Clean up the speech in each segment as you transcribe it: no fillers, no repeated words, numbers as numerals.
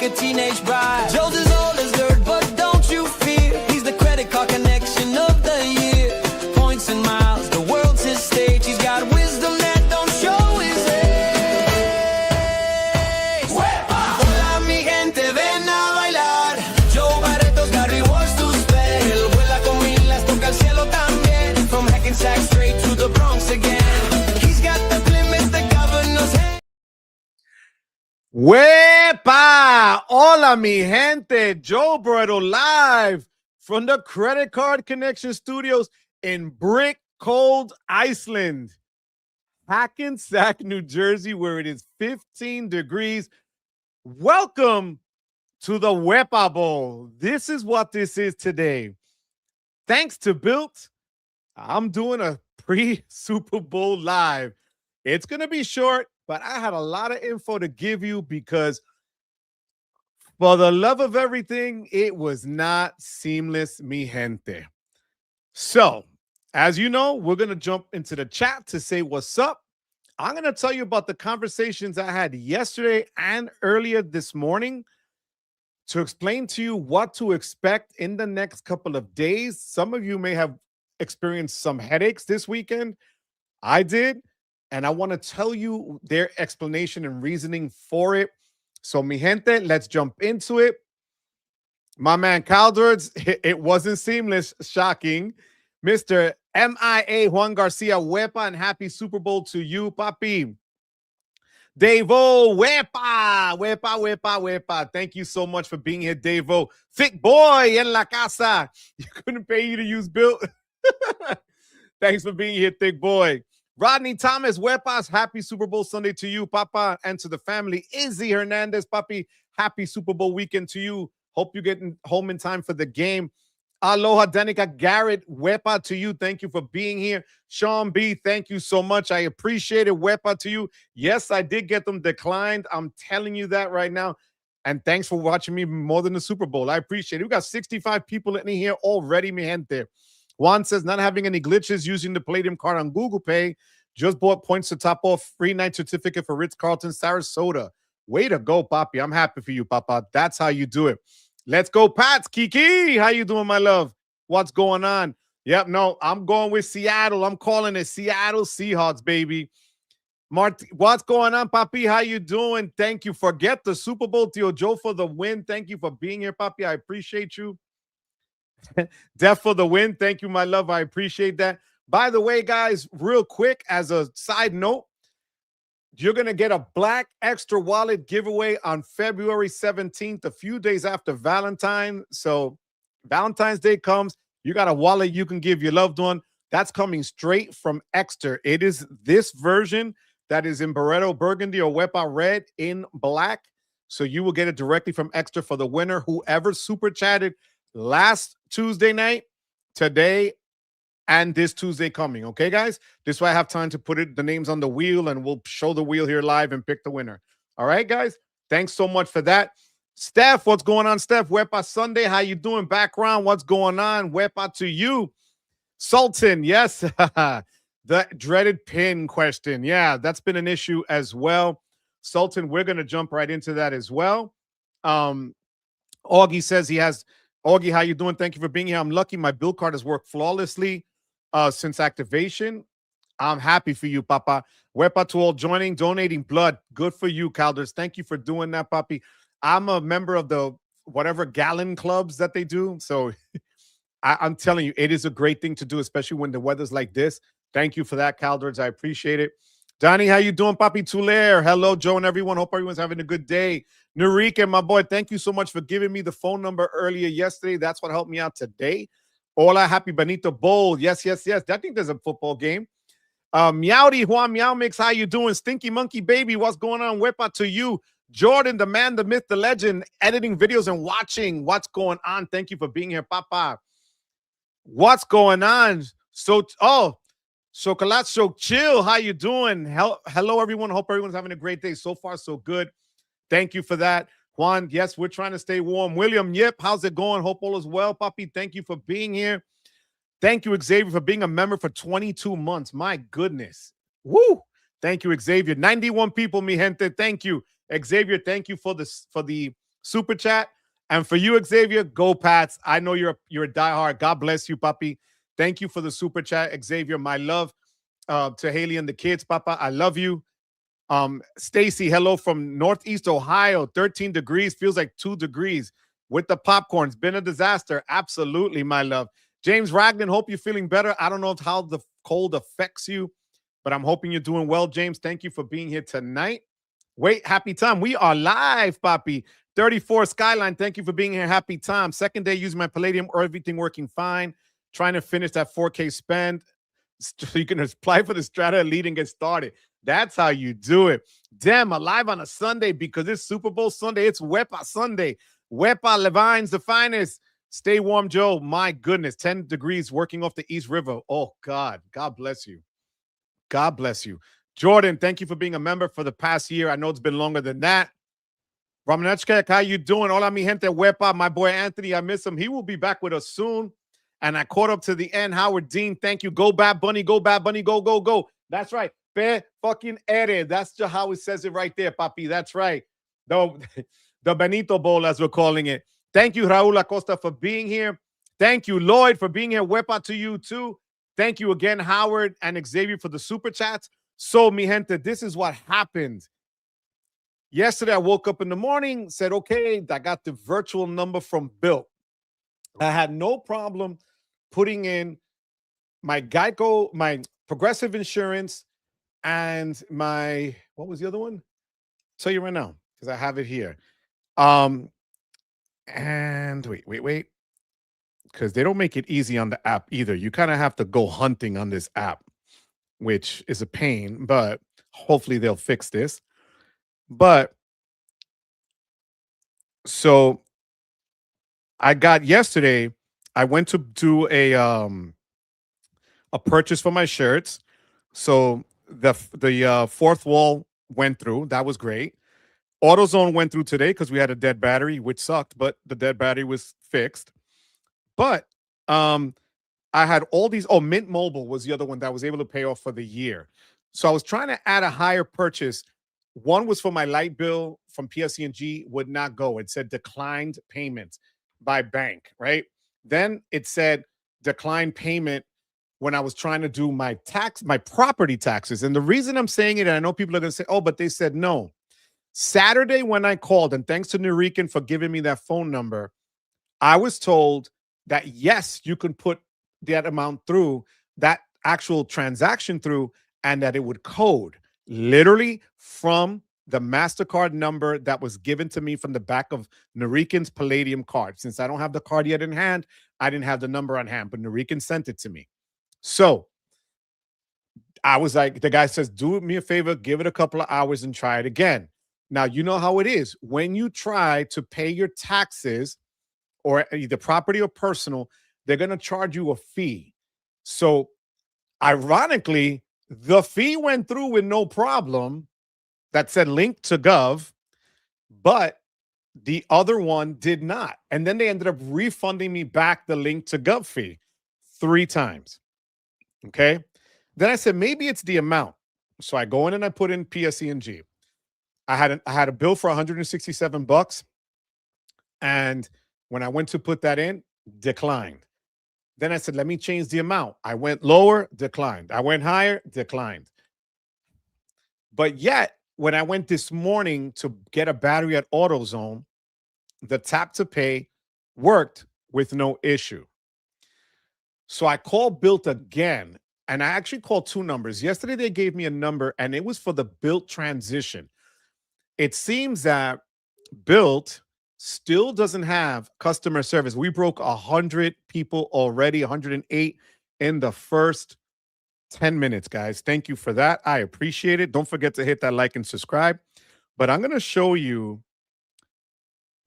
a teenage bride. Joe's as old as dirt, but don't you fear. He's the credit card connection of the year. Points and miles, the world's his stage. He's got wisdom that don't show his age. Hola mi gente, ven a bailar. Joe Barreto's got rewards to spend. Vuela con milas, toca el cielo también. From Hackensack straight to the Bronx again. He's got the Plymouth, the governor's head. Wepa! Hola, mi gente. Joe Barreto live from the Credit Card Connection Studios in Brick Cold, Iceland. Hackensack, New Jersey, where it is 15 degrees. Welcome to the Wepa Bowl. This is what this is today. Thanks to Bilt, I'm doing a pre-Super Bowl live. It's going to be short, but I had a lot of info to give you because for the love of everything, it was not seamless, mi gente. So, as you know, we're going to jump into the chat to say what's up. I'm going to tell you about the conversations I had yesterday and earlier this morning to explain to you what to expect in the next couple of days. Some of you may have experienced some headaches this weekend. I did. And I want to tell you their explanation and reasoning for it. So, mi gente, let's jump into it. My man Caldwards, it wasn't seamless. Shocking. Mr. MIA Juan Garcia, Wepa, and happy Super Bowl to you, papi. Davo, Wepa, Wepa, Wepa, Wepa. Thank you so much for being here, Davo. Thick boy en la casa. You couldn't pay you to use Bill. Thanks for being here, thick boy. Rodney Thomas, Wepas, happy Super Bowl Sunday to you, Papa, and to the family. Izzy Hernandez, Papi, happy Super Bowl weekend to you. Hope you're getting home in time for the game. Aloha, Danica Garrett, Wepa to you. Thank you for being here. Sean B, thank you so much. I appreciate it. Wepa to you. Yes, I did get them declined. I'm telling you that right now. And thanks for watching me more than the Super Bowl. I appreciate it. We got 65 people in here already, mi gente. Juan says, not having any glitches using the Palladium card on Google Pay. Just bought points to top off. Free night certificate for Ritz-Carlton, Sarasota. Way to go, Papi. I'm happy for you, Papa. That's how you do it. Let's go, Pats. Kiki, how you doing, my love? What's going on? Yep, no, I'm going with Seattle. I'm calling it Seattle Seahawks, baby. What's going on, Papi? How you doing? Thank you. Forget the Super Bowl, Tio Joe, for the win. Thank you for being here, Papi. I appreciate you. Death for the win. Thank you, my love. I appreciate that. By the way, guys, real quick, as a side note, you're going to get a black Ekster wallet giveaway on February 17th, a few days after Valentine's. So Valentine's Day comes, you got a wallet you can give your loved one. That's coming straight from Ekster. It is this version that is in Barreto Burgundy or Wepa Red in black. So you will get it directly from Ekster for the winner. Whoever super chatted last Tuesday night, today, and this Tuesday coming. Okay, guys? This way I have time to put the names on the wheel, and we'll show the wheel here live and pick the winner. All right, guys? Thanks so much for that. Steph, what's going on, Steph? Wepa Sunday, how you doing? Background, what's going on? Wepa to you. Sultan, yes. The dreaded pin question. Yeah, that's been an issue as well. Sultan, we're going to jump right into that as well. Augie says he has... Augie, how you doing? Thank you for being here. I'm lucky my bill card has worked flawlessly since activation. I'm happy for you, Papa. Wepa to all joining, donating blood. Good for you, Calders. Thank you for doing that, Papi. I'm a member of the whatever gallon clubs that they do. So I'm telling you, it is a great thing to do, especially when the weather's like this. Thank you for that, Calders. I appreciate it. Donnie, how you doing, Papi Tulare? Hello, Joe and everyone. Hope everyone's having a good day. Narika, my boy, thank you so much for giving me the phone number earlier yesterday. That's what helped me out today. Hola, happy Benito Bowl. Yes, yes, yes. I think there's a football game. Meowdy, Juan Meow Mix, how you doing? Stinky Monkey Baby, what's going on? Wepa to you. Jordan, the man, the myth, the legend, editing videos and watching what's going on. Thank you for being here, Papa. What's going on? Chocolate So Chill, how you doing? Hello, everyone. Hope everyone's having a great day. So far, so good. Thank you for that. Juan, yes, we're trying to stay warm. William, yep, how's it going? Hope all is well, Papi. Thank you for being here. Thank you, Xavier, for being a member for 22 months. My goodness. Woo! Thank you, Xavier. 91 people, mi gente. Thank you. Xavier, thank you for the super chat. And for you, Xavier, go Pats. I know you're a diehard. God bless you, puppy. Thank you for the super chat, Xavier. My love to Haley and the kids, Papa. I love you. Stacy, hello from Northeast Ohio. 13 degrees, feels like 2 degrees with the popcorn. It's been a disaster. Absolutely, my love. James Ragnan, hope you're feeling better. I don't know how the cold affects you, but I'm hoping you're doing well, James. Thank you for being here tonight. Wait, happy time. We are live, Papi. 34 Skyline, thank you for being here. Happy time. Second day using my Palladium, everything working fine. Trying to finish that 4K spend so you can apply for the Strata Elite and get started. That's how you do it. Damn, alive on a Sunday because it's Super Bowl Sunday. It's Wepa Sunday. Wepa Levine's the finest. Stay warm, Joe. My goodness, 10 degrees working off the East River. Oh, God. God bless you. God bless you. Jordan, thank you for being a member for the past year. I know it's been longer than that. Ramanechka, how you doing? Hola, mi gente. Wepa. My boy Anthony, I miss him. He will be back with us soon. And I caught up to the end. Howard Dean, thank you. Go Bad Bunny, go Bad Bunny, go, go, go. That's right. Pe fucking ere. That's just how it says it right there, papi. That's right. The Benito Bowl, as we're calling it. Thank you, Raul Acosta, for being here. Thank you, Lloyd, for being here. Wepa to you, too. Thank you again, Howard and Xavier, for the super chats. So, mi gente, this is what happened. Yesterday, I woke up in the morning, said, okay, I got the virtual number from Bilt. I had no problem putting in my Geico, my Progressive Insurance, and my, what was the other one? I'll tell you right now, because I have it here. And wait. Because they don't make it easy on the app either. You kind of have to go hunting on this app, which is a pain, but hopefully they'll fix this. But so I got yesterday, I went to do a purchase for my shirts. So the fourth wall went through. That was great. AutoZone went through today because we had a dead battery, which sucked, but the dead battery was fixed. But I had all these. Oh, Mint Mobile was the other one that I was able to pay off for the year. So I was trying to add a higher purchase. One was for my light bill from PSE&G, would not go. It said declined payment by bank, right? Then it said declined payment when I was trying to do my property taxes. And the reason I'm saying it, and I know people are going to say, oh, but they said no. Saturday when I called, and thanks to Nurikin for giving me that phone number, I was told that, yes, you can put that amount through, that actual transaction through, and that it would code literally from the Mastercard number that was given to me from the back of Nurikin's Palladium card. Since I don't have the card yet in hand, I didn't have the number on hand, but Nurikin sent it to me. So I was like, the guy says, do me a favor, give it a couple of hours and try it again. Now, you know how it is. When you try to pay your taxes, or either property or personal, they're going to charge you a fee. So ironically, the fee went through with no problem that said link to gov, but the other one did not. And then they ended up refunding me back the link to gov fee 3 times. Okay. Then I said, maybe it's the amount. So I go in and I put in PSE&G. I had a bill for $167. And when I went to put that in, declined. Then I said, let me change the amount. I went lower, declined. I went higher, declined. But yet, when I went this morning to get a battery at AutoZone, the tap to pay worked with no issue. So I called Bilt again, and I actually called 2 numbers. Yesterday, they gave me a number, and it was for the Bilt transition. It seems that Bilt still doesn't have customer service. We broke 100 people already, 108 in the first 10 minutes, guys. Thank you for that. I appreciate it. Don't forget to hit that like and subscribe. But I'm going to show you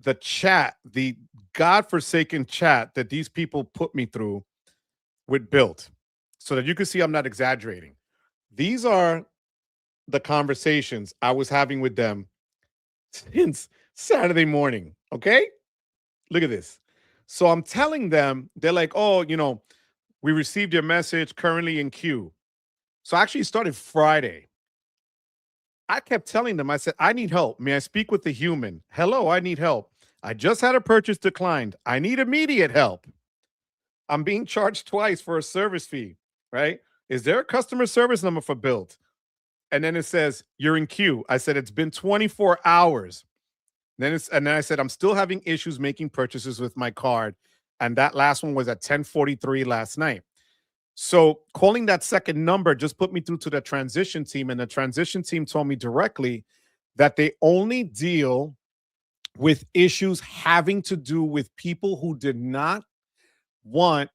the chat, the godforsaken chat that these people put me through with Bilt so that you can see I'm not exaggerating. These are the conversations I was having with them since Saturday morning. Okay, look at this. So I'm telling them, they're like, oh, we received your message, currently in queue. So I actually started Friday. I kept telling them, I said, I need help. May I speak with the human? Hello, I need help. I just had a purchase declined. I need immediate help. I'm being charged twice for a service fee, right? Is there a customer service number for Bilt? And then it says, you're in queue. I said, it's been 24 hours. And then I said, I'm still having issues making purchases with my card. And that last one was at 10:43 last night. So calling that second number just put me through to the transition team. And the transition team told me directly that they only deal with issues having to do with people who did not want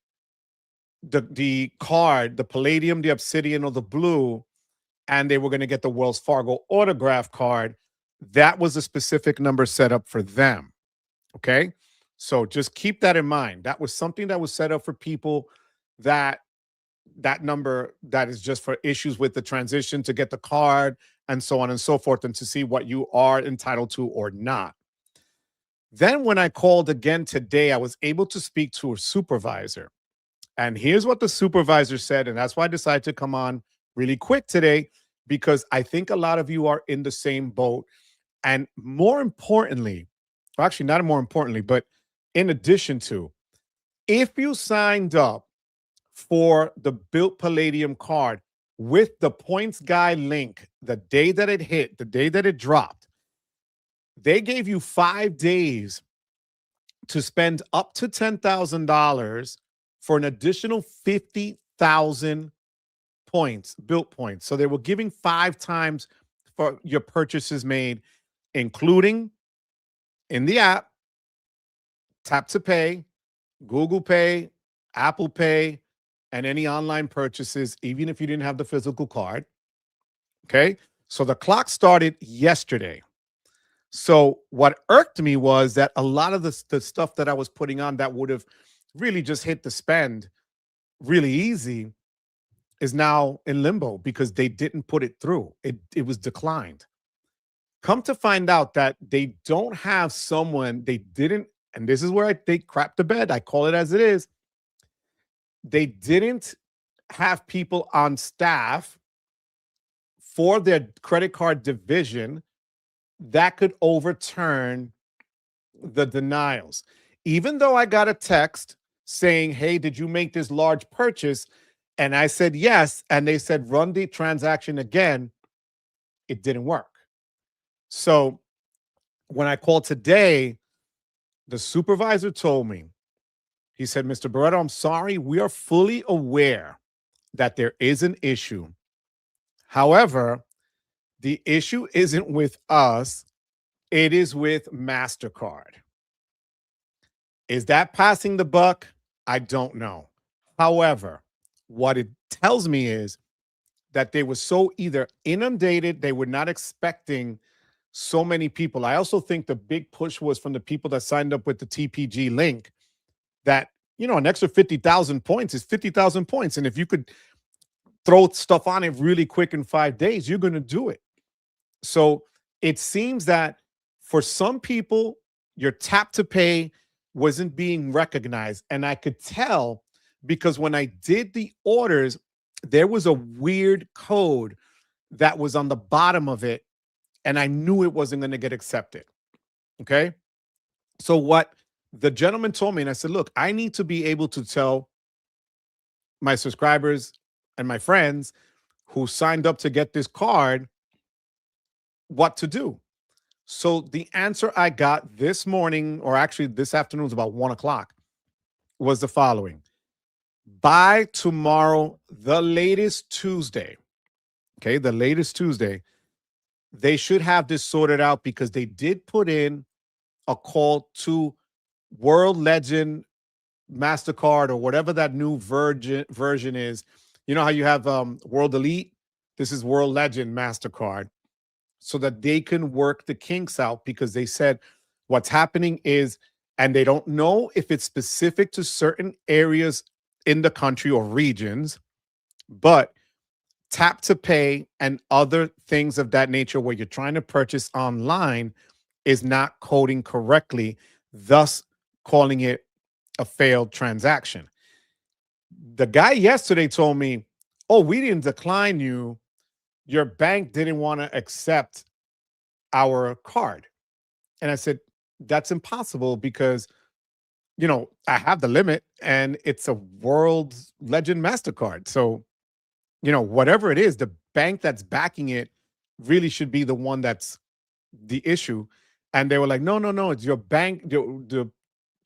the card, the palladium, the obsidian, or the blue, and they were going to get the Wells Fargo autograph card. That was a specific number set up for them. Okay. So just keep that in mind. That was something that was set up for people that number that is just for issues with the transition to get the card and so on and so forth, and to see what you are entitled to or not. Then when I called again today, I was able to speak to a supervisor. And here's what the supervisor said. And that's why I decided to come on really quick today, because I think a lot of you are in the same boat. And more importantly, well, actually not more importantly, but in addition to, if you signed up for the Bilt Palladium card with the points guy link the day that it hit, the day that it dropped, they gave you 5 days to spend up to $10,000 for an additional 50,000 points, Bilt points. So they were giving 5 times for your purchases made, including in the app, tap to pay, Google Pay, Apple Pay, and any online purchases, even if you didn't have the physical card. Okay. So the clock started yesterday. So what irked me was that a lot of the stuff that I was putting on that would have really just hit the spend really easy is now in limbo because they didn't put it through. It was declined. Come to find out that they don't have someone, they didn't, and this is where they crap the bed. I call it as it is. They didn't have people on staff for their credit card division that could overturn the denials. Even though I got a text saying, hey, did you make this large purchase? And I said, yes. And they said, run the transaction again. It didn't work. So when I called today, the supervisor told me, he said, Mr. Barreto, I'm sorry. We are fully aware that there is an issue. However, the issue isn't with us. It is with Mastercard. Is that passing the buck? I don't know. However, what it tells me is that they were so either inundated, they were not expecting so many people. I also think the big push was from the people that signed up with the TPG link that, you know, an extra 50,000 points is 50,000 points. And if you could throw stuff on it really quick in 5 days, you're going to do it. So it seems that for some people, your tap to pay wasn't being recognized. And I could tell because when I did the orders, there was a weird code that was on the bottom of it. And I knew it wasn't going to get accepted. Okay. So what the gentleman told me, and I said, look, I need to be able to tell my subscribers and my friends who signed up to get this card what to do. So the answer I got this morning, or actually this afternoon, was about 1 o'clock, was the following. By tomorrow, the latest Tuesday, okay, the latest Tuesday, they should have this sorted out because they did put in a call to World Legend Mastercard or whatever that new version is. You know how you have World Elite? This is World Legend Mastercard, so that they can work the kinks out, because they said what's happening is, and they don't know if it's specific to certain areas in the country or regions, but tap to pay and other things of that nature where you're trying to purchase online is not coding correctly, thus calling it a failed transaction. The guy yesterday told me, oh, we didn't decline you. Your bank didn't want to accept our card. And I said, that's impossible because, I have the limit and it's a world legend MasterCard. So, whatever it is, the bank that's backing it really should be the one that's the issue. And they were like, no, no, no, it's your bank. The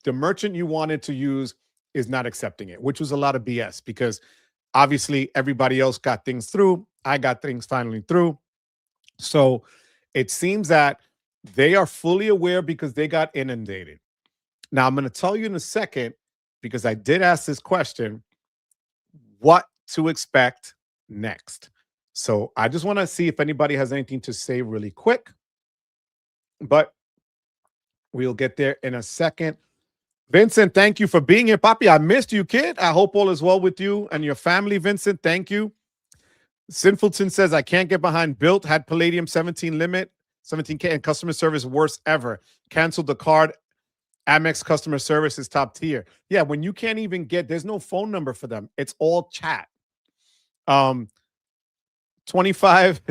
merchant you wanted to use is not accepting it, which was a lot of BS because obviously everybody else got things through. I got things finally through. So it seems that they are fully aware because they got inundated. Now, I'm going to tell you in a second, because I did ask this question, what to expect next. So I just want to see if anybody has anything to say really quick, but we'll get there in a second. Vincent, thank you for being here. Papi, I missed you, kid. I hope all is well with you and your family, Vincent. Thank you. Sinfulton says, I can't get behind Bilt. Had Palladium 17 limit, 17K, and customer service worst ever. Canceled the card. Amex customer service is top tier. Yeah, when you can't even get, there's no phone number for them. It's all chat. 25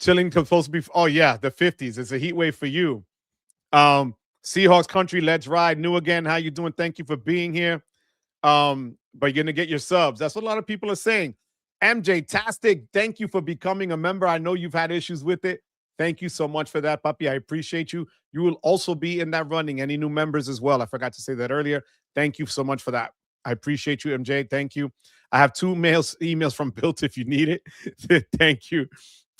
chilling supposed to be, oh yeah, the 50s. It's a heat wave for you. Seahawks country, let's ride. New again, how you doing? Thank you for being here. But you're gonna get your subs. That's what a lot of people are saying. MJ Tastic, thank you for becoming a member. I know you've had issues with it. Thank you so much for that, puppy. I appreciate you. You will also be in that running. Any new members as well. I forgot to say that earlier. Thank you so much for that. I appreciate you, MJ. Thank you. I have 2 emails from Bilt if you need it. Thank you.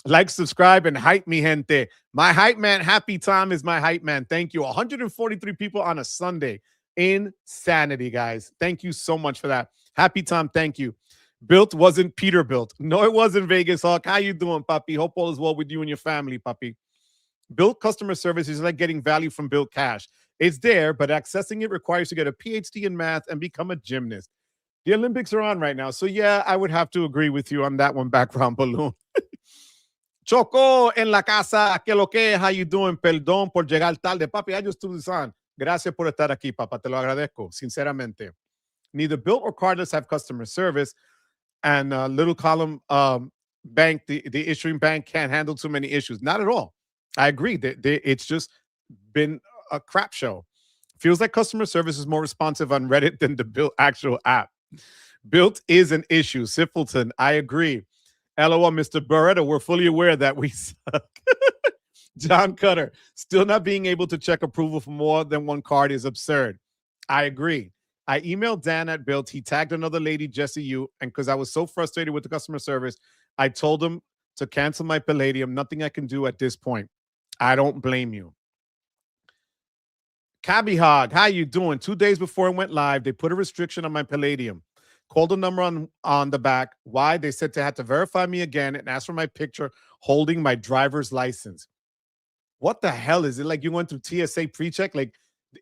Like, subscribe, and hype me, gente. My hype man, Happy Tom, is my hype man. Thank you. 143 people on a Sunday. Insanity, guys. Thank you so much for that. Happy Tom, thank you. Bilt wasn't Peterbilt. No, it wasn't Vegas Hawk. How you doing, puppy? Hope all is well with you and your family, puppy. Bilt customer service is like getting value from Bilt Cash. It's there, but accessing it requires you to get a PhD in math and become a gymnast. The Olympics are on right now. So, yeah, I would have to agree with you on that one, background balloon. Choco en la casa, que lo que, how you doing? Perdón por llegar tarde. Papi, I just do this on. Gracias por estar aquí, papá. Te lo agradezco, sinceramente. Neither Bilt or Cardless have customer service. And little column bank, the issuing bank can't handle too many issues. Not at all. I agree. It's just been a crap show. Feels like customer service is more responsive on Reddit than the Bilt actual app. Bilt is an issue. Simpleton, I agree. LOL, Mr. Barretta, we're fully aware that we suck. John Cutter, still not being able to check approval for more than one card is absurd. I agree. I emailed Dan at Bilt. He tagged another lady, Jessie Yu, and because I was so frustrated with the customer service, I told him to cancel my Palladium. Nothing I can do at this point. I don't blame you. Cabby Hog, how you doing? 2 days before it went live, they put a restriction on my Palladium. Called the number on the back. Why? They said they had to verify me again and ask for my picture holding my driver's license. What the hell is it? Like you went through TSA pre-check? Like,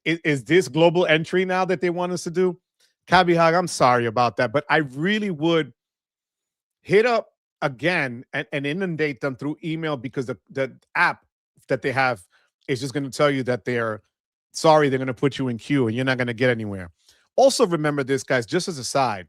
is this global entry now that they want us to do? Cabby Hog, I'm sorry about that, but I really would hit up again and inundate them through email because the app that they have is just going to tell you that they're sorry, they're going to put you in queue and you're not going to get anywhere. Also, remember this, guys, just as a side,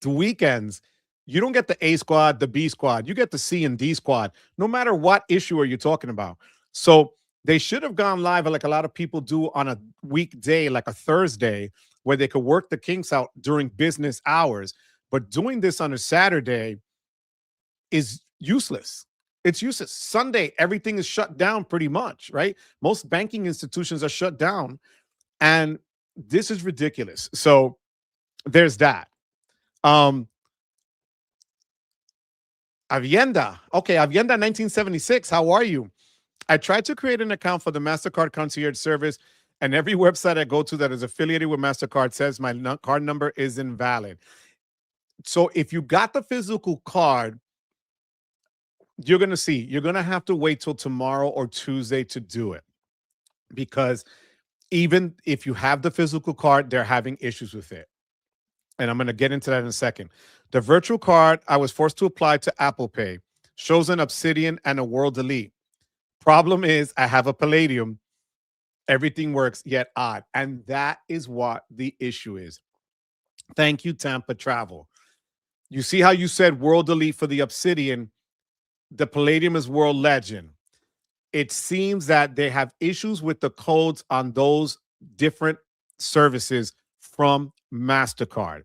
the weekends, you don't get the A squad, the B squad. You get the C and D squad, no matter what issue are you talking about. So they should have gone live like a lot of people do on a weekday, like a Thursday, where they could work the kinks out during business hours. But doing this on a Saturday is useless. It's useless. Sunday, everything is shut down pretty much, right? Most banking institutions are shut down. And this is ridiculous. So there's that. Avienda. Okay, Avienda 1976. How are you? I tried to create an account for the Mastercard concierge service, and every website I go to that is affiliated with Mastercard says my card number is invalid. So if you got the physical card, you're going to see. You're going to have to wait till tomorrow or Tuesday to do it. Because even if you have the physical card, they're having issues with it. And I'm going to get into that in a second. The virtual card, I was forced to apply to Apple Pay. Shows an Obsidian and a World Elite. Problem is, I have a Palladium. Everything works, yet odd. And that is what the issue is. Thank you, Tampa Travel. You see how you said World Elite for the Obsidian? The Palladium is World Legend. it seems that they have issues with the codes on those different services from Mastercard.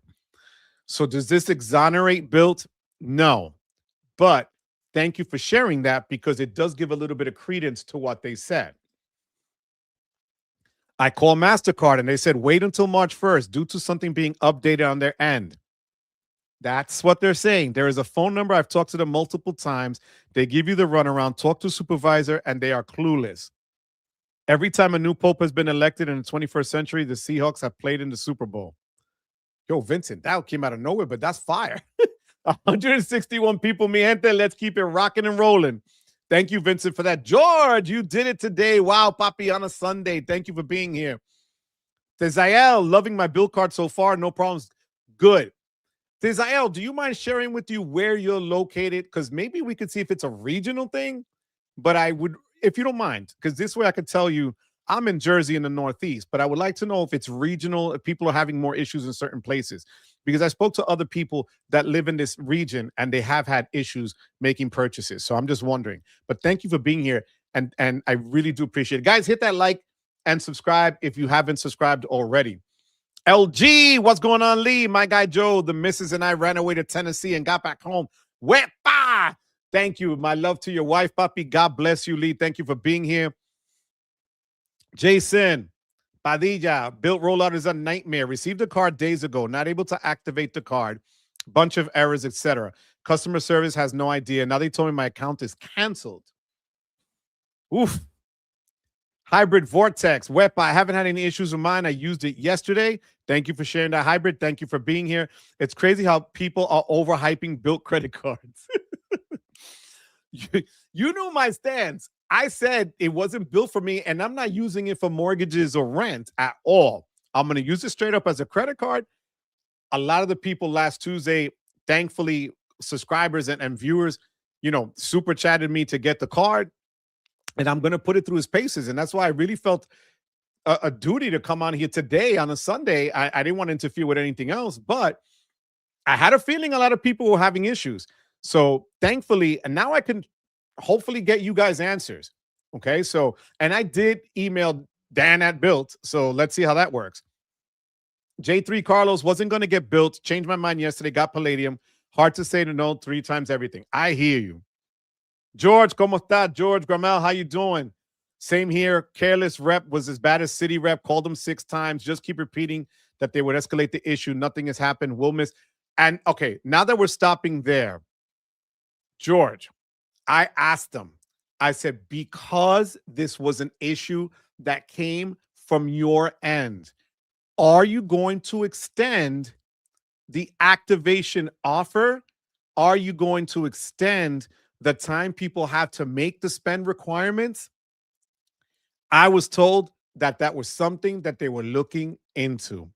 So does this exonerate Bilt? No. But thank you for sharing that because it does give a little bit of credence to what they said. I called Mastercard and they said, wait until March 1st due to something being updated on their end. That's what they're saying. There is a phone number. I've talked to them multiple times. They give you the runaround, talk to a supervisor, and they are clueless. Every time a new pope has been elected in the 21st century, the Seahawks have played in the Super Bowl. Yo, Vincent, that came out of nowhere, but that's fire. 161 people, mi gente. Let's keep it rocking and rolling. Thank you, Vincent, for that. George, you did it today. Wow, Papi, on a Sunday. Thank you for being here. Tezael, loving my bill card so far. No problems. Good. Tezael, do you mind sharing with you where you're located? Because maybe we could see if it's a regional thing. But I would, if you don't mind, because this way I could tell you I'm in Jersey in the Northeast, but I would like to know if it's regional, if people are having more issues in certain places. Because I spoke to other people that live in this region and they have had issues making purchases. So I'm just wondering. But thank you for being here. And I really do appreciate it. Guys, hit that like and subscribe if you haven't subscribed already. LG, what's going on, Lee? My guy Joe, the missus and I ran away to Tennessee and got back home. Wepa! Thank you. My love to your wife, Papi. God bless you, Lee. Thank you for being here. Jason Padilla, Bilt Rollout is a nightmare. Received a card days ago, not able to activate the card. Bunch of errors, etc. Customer service has no idea. Now they told me my account is canceled. Oof. Hybrid Vortex, Wepa. I haven't had any issues with mine. I used it yesterday. Thank you for sharing that, Hybrid. Thank you for being here. It's crazy how people are overhyping Bilt credit cards. You know my stance. I said it wasn't built for me, and I'm not using it for mortgages or rent at all. I'm going to use it straight up as a credit card. A lot of the people last Tuesday, thankfully, subscribers and viewers, super chatted me to get the card. And I'm going to put it through his paces. And that's why I really felt a duty to come on here today on a Sunday. I didn't want to interfere with anything else, but I had a feeling a lot of people were having issues. So thankfully, and now I can hopefully get you guys answers. Okay. So, and I did email Dan at Bilt. So let's see how that works. J3 Carlos wasn't going to get Bilt. Changed my mind yesterday. Got Palladium. Hard to say no 3 times everything. I hear you. George, ¿cómo está? George Gramel, how you doing? Same here. Careless rep was as bad as city rep. Called them 6 times. Just keep repeating that they would escalate the issue. Nothing has happened. We'll miss. And okay, now that we're stopping there, George, I asked them. I said, because this was an issue that came from your end, are you going to extend the activation offer? Are you going to extend the time people have to make the spend requirements? I was told that that was something that they were looking into.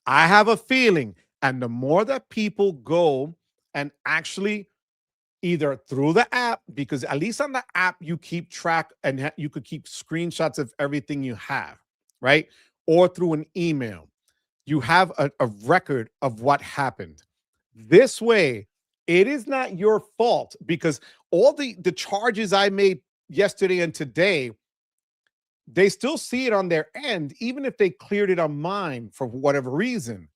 I have a feeling, and the more that people go and actually either through the app, because at least on the app, you keep track and you could keep screenshots of everything you have, right? Or through an email, you have a record of what happened. This way, it is not your fault because all the charges I made yesterday and today, they still see it on their end, even if they cleared it on mine for whatever reason.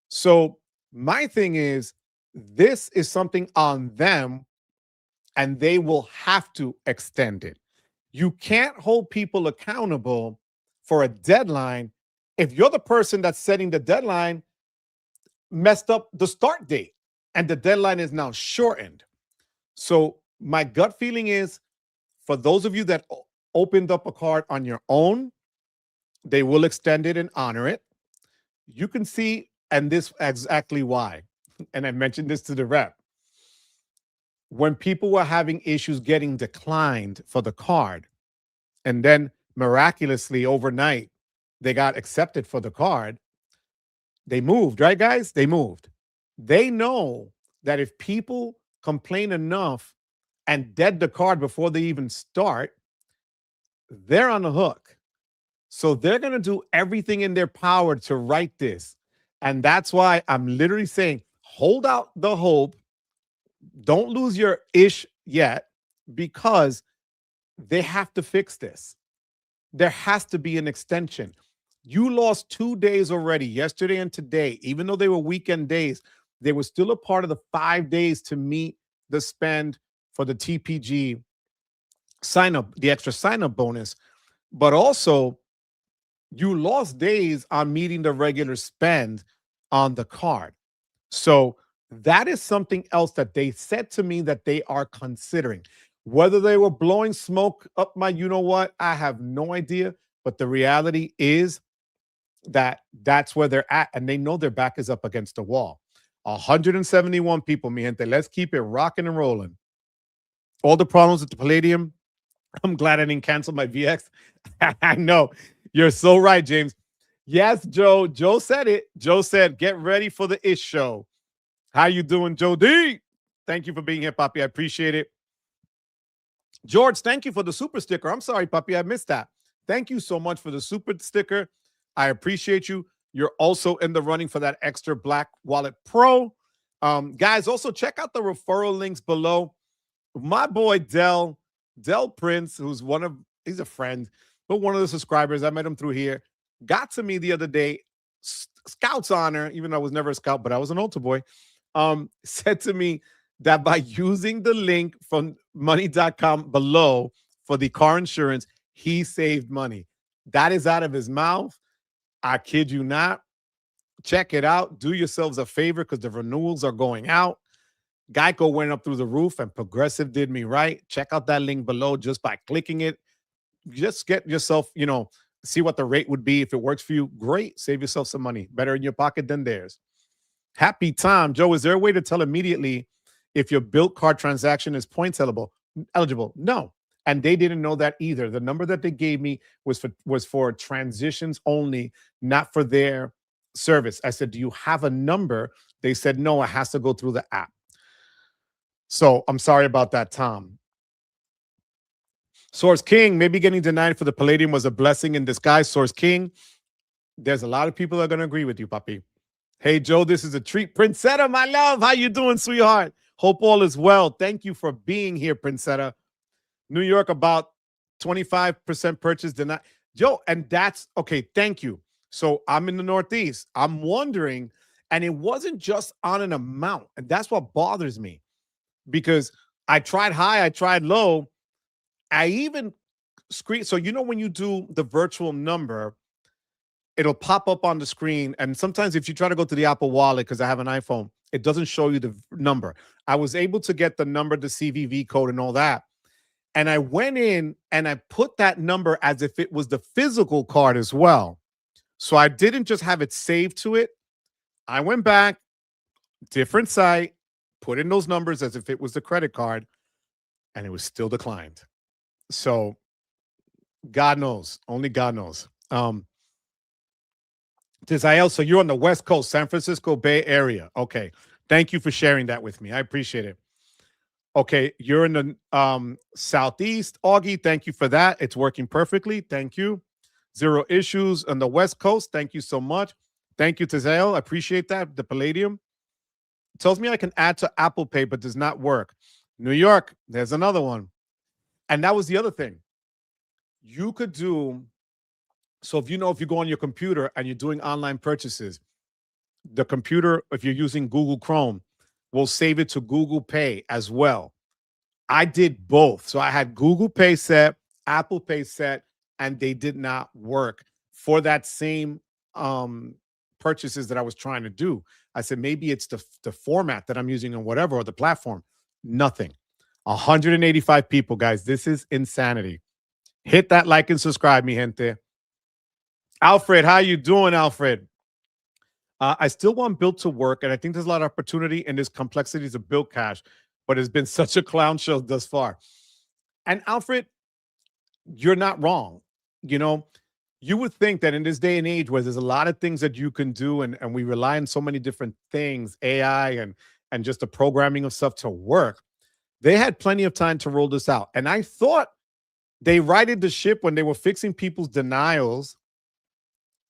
So my thing is, this is something on them and they will have to extend it. You can't hold people accountable for a deadline if you're the person that's setting the deadline, messed up the start date, and the deadline is now shortened. So my gut feeling is, for those of you that opened up a card on your own, they will extend it and honor it. You can see, and this exactly why. And I mentioned this to the rep. When people were having issues getting declined for the card, and then miraculously overnight, they got accepted for the card, they moved, right, guys? They moved. They know that if people complain enough and dead the card before they even start, they're on the hook. So they're going to do everything in their power to right this. And that's why I'm literally saying, hold out the hope. Don't lose your ish yet, because They have to fix this. There has to be an extension. You lost 2 days already, yesterday and today. Even though they were weekend days, they were still a part of the 5 days to meet the spend for the TPG sign up, the extra sign up bonus. But also, you lost days on meeting the regular spend on the card. So that is something else that they said to me that they are considering. Whether they were blowing smoke up my, you know what, I have no idea. But the reality is that that's where they're at, and they know their back is up against the wall. 171 people, mi gente. Let's keep it rocking and rolling. All the problems with the Palladium. I'm glad I didn't cancel my VX. I know. You're so right, James. Yes, Joe. Joe said it. Joe said, get ready for the ish show. How you doing, Joe D? Thank you for being here, Papi. I appreciate it. George, thank you for the super sticker. I'm sorry, Papi. I missed that. Thank you so much for the super sticker. I appreciate you. You're also in the running for that Ekster Black Wallet Pro. Guys, also check out the referral links below. My boy Del Prince, who's he's a friend, but one of the subscribers, I met him through here, got to me the other day, Scout's honor, even though I was never a scout, but I was an altar boy, said to me that by using the link from money.com below for the car insurance, he saved money. That is out of his mouth. I kid you not. Check it out. Do yourselves a favor because the renewals are going out. Geico went up through the roof and Progressive did me right. Check out that link below just by clicking it. Just get yourself, see what the rate would be. If it works for you, great. Save yourself some money. Better in your pocket than theirs. Happy time. Joe, is there a way to tell immediately if your Bilt card transaction is points eligible? No. And they didn't know that either. The number that they gave me was for transitions only, not for their service. I said, do you have a number? They said, no, it has to go through the app. So I'm sorry about that, Tom. Source King, maybe getting denied for the Palladium was a blessing in disguise. Source King, there's a lot of people that are going to agree with you, Papi. Hey, Joe, this is a treat. Princetta, my love, how you doing, sweetheart? Hope all is well. Thank you for being here, Princetta. New York, about 25% purchase denied. Joe, and that's, okay, thank you. So I'm in the Northeast. I'm wondering, and it wasn't just on an amount, and that's what bothers me. Because I tried high, I tried low. I even screen. So, when you do the virtual number, it'll pop up on the screen. And sometimes if you try to go to the Apple Wallet, because I have an iPhone, it doesn't show you the number. I was able to get the number, the CVV code and all that. And I went in and I put that number as if it was the physical card as well. So I didn't just have it saved to it. I went back, different site, put in those numbers as if it was the credit card, and it was still declined. So God knows, only God knows. Tizael, so you're on the West Coast, San Francisco Bay Area. Okay. Thank you for sharing that with me. I appreciate it. Okay. You're in the Southeast. Augie, thank you for that. It's working perfectly. Thank you. Zero issues on the West Coast. Thank you so much. Thank you, Tizael. I appreciate that. The Palladium. Tells me I can add to Apple Pay, but does not work. New York, there's another one. And that was the other thing. You could do, so if you go on your computer and you're doing online purchases, the computer, if you're using Google Chrome, will save it to Google Pay as well. I did both. So I had Google Pay set, Apple Pay set, and they did not work for that same purchases that I was trying to do. I said, maybe it's the format that I'm using or whatever, or the platform. Nothing. 185 people, guys. This is insanity. Hit that like and subscribe, mi gente. Alfred, how you doing, Alfred? I still want Bilt to work, and I think there's a lot of opportunity in this complexities of Bilt Cash, but it's been such a clown show thus far. And Alfred, you're not wrong. You would think that in this day and age where there's a lot of things that you can do and we rely on so many different things, AI and just the programming of stuff to work, they had plenty of time to roll this out. And I thought they righted the ship when they were fixing people's denials.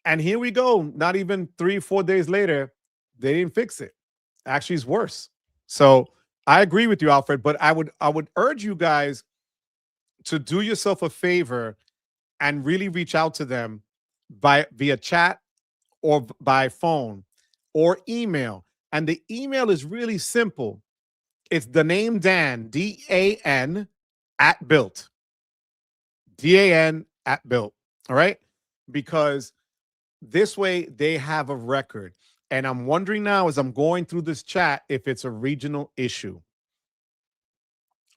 And here we go. Not even 3-4 days later, they didn't fix it. Actually, it's worse. So I agree with you, Alfred, but I would urge you guys to do yourself a favor and really reach out to them via chat or by phone or email. And the email is really simple. It's the name Dan, DAN at Bilt. DAN at Bilt. All right. Because this way they have a record. And I'm wondering now as I'm going through this chat if it's a regional issue.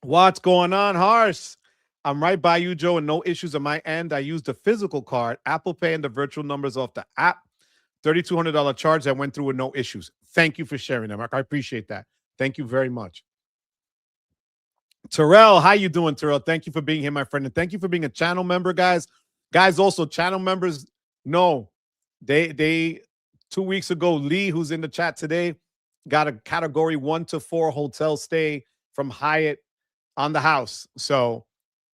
What's going on, Harsh? I'm right by you, Joe, and no issues on my end. I used the physical card, Apple Pay, and the virtual numbers off the app. $3,200 charge that went through with no issues. Thank you for sharing that, Mark. I appreciate that. Thank you very much. Terrell, how you doing, Terrell? Thank you for being here, my friend. And thank you for being a channel member, guys. Guys, also, channel members, no. They 2 weeks ago, Lee, who's in the chat today, got a category 1 to 4 hotel stay from Hyatt on the house. So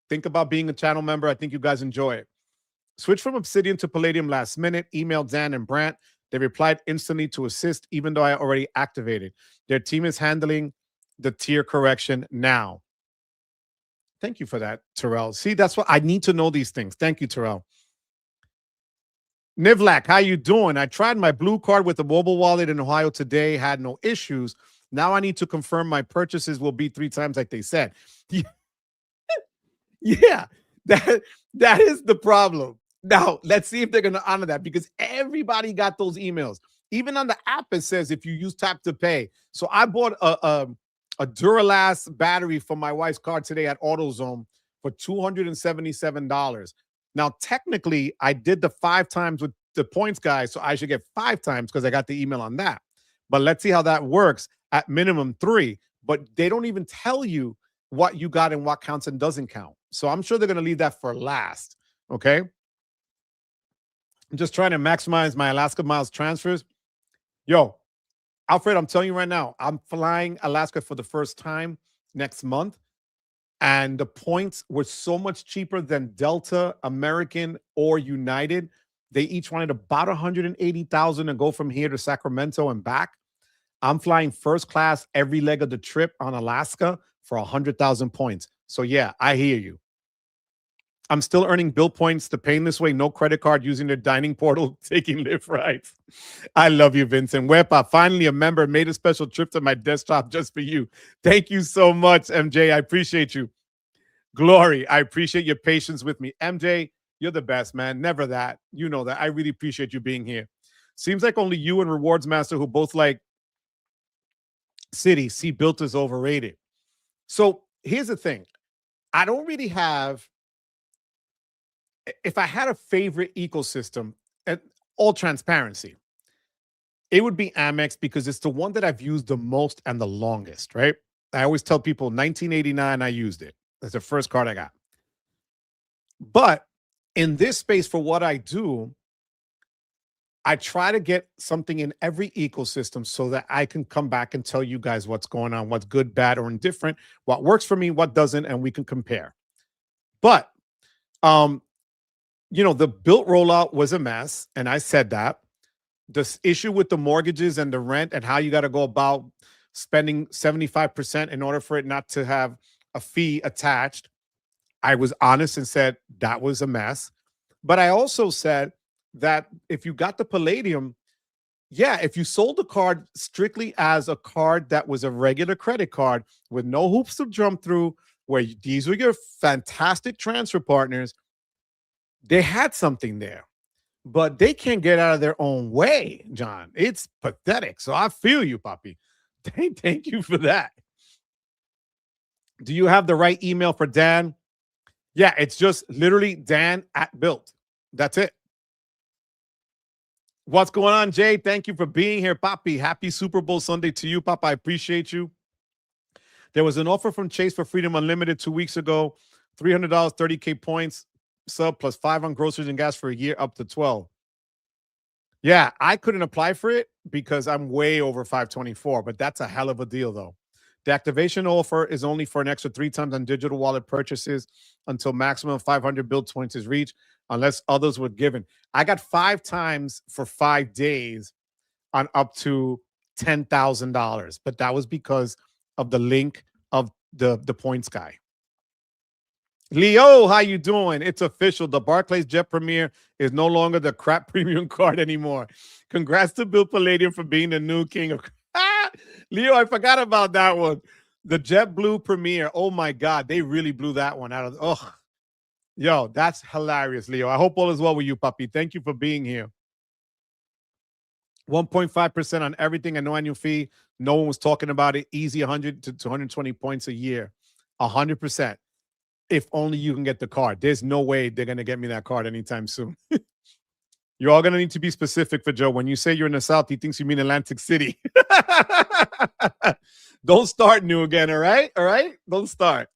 think about being a channel member. I think you guys enjoy it. Switch from Obsidian to Palladium last minute. Emailed Dan and Brant. They replied instantly to assist, even though I already activated. Their team is handling the tier correction now. Thank you for that, Terrell. See, that's what I need to know these things. Thank you, Terrell. Nivlak, how you doing? I tried my blue card with the mobile wallet in Ohio today, had no issues. Now I need to confirm my purchases will be 3 times like they said. Yeah, that is the problem. Now, let's see if they're going to honor that because everybody got those emails. Even on the app, it says if you use tap to pay. So I bought a Duralast battery for my wife's car today at AutoZone for $277. Now, technically, I did the 5 times with the points guy, so I should get 5 times because I got the email on that. But let's see how that works at minimum 3. But they don't even tell you what you got and what counts and doesn't count. So I'm sure they're going to leave that for last. Okay. I'm just trying to maximize my Alaska miles transfers. Yo, Alfred, I'm telling you right now, I'm flying Alaska for the first time next month. And the points were so much cheaper than Delta, American, or United. They each wanted about $180,000 and go from here to Sacramento and back. I'm flying first class every leg of the trip on Alaska for 100,000 points. So yeah, I hear you. I'm still earning bill points to paying this way. No credit card, using their dining portal, taking Lyft rides. I love you, Vincent. Wepa, finally a member, made a special trip to my desktop just for you. Thank you so much, MJ. I appreciate you. Glory, I appreciate your patience with me. MJ, you're the best, man. Never that. You know that. I really appreciate you being here. Seems like only you and Rewards Master, who both like City, see Bilt is overrated. So here's the thing. I don't really have... If I had a favorite ecosystem, and all transparency, it would be Amex because it's the one that I've used the most and the longest, right? I always tell people 1989, I used it. That's the first card I got. But in this space, for what I do, I try to get something in every ecosystem so that I can come back and tell you guys what's going on, what's good, bad, or indifferent, what works for me, what doesn't, and we can compare. But, you know, the Bilt rollout was a mess, and I said that. The issue with the mortgages and the rent and how you got to go about spending 75% in order for it not to have a fee attached, I was honest and said that was a mess. But I also said that if you got the Palladium, yeah, if you sold the card strictly as a card that was a regular credit card with no hoops to jump through, where these were your fantastic transfer partners, they had something there, but they can't get out of their own way, John. It's pathetic. So I feel you, Papi. Thank you for that. Do you have the right email for Dan? Yeah, it's just literally Dan at Bilt. That's it. What's going on, Jay? Thank you for being here, Papi. Happy Super Bowl Sunday to you, Papa. I appreciate you. There was an offer from Chase for Freedom Unlimited 2 weeks ago. $300, 30K points, sub plus 5 on groceries and gas for a year, up to 12. Yeah, I couldn't apply for it because I'm way over 524, but that's a hell of a deal, though. The activation offer is only for an extra 3 times on digital wallet purchases until maximum 500 Bilt points is reached, unless others were given. I got 5 times for 5 days on up to $10,000, but that was because of the link of the points guy. Leo, how you doing? It's official. The Barclays Jet Premier is no longer the crap premium card anymore. Congrats to Bill Palladium for being the new king of. Leo, I forgot about that one. The JetBlue Premier. Oh my God, they really blew that one out of. Oh, yo, that's hilarious, Leo. I hope all is well with you, puppy. Thank you for being here. 1.5% on everything and no annual fee. No one was talking about it. Easy 100 to 220 points a year. 100%. If only you can get the card. There's no way they're going to get me that card anytime soon. You're all going to need to be specific for Joe. When you say you're in the South, he thinks you mean Atlantic City. Don't start new again, all right? All right? Don't start.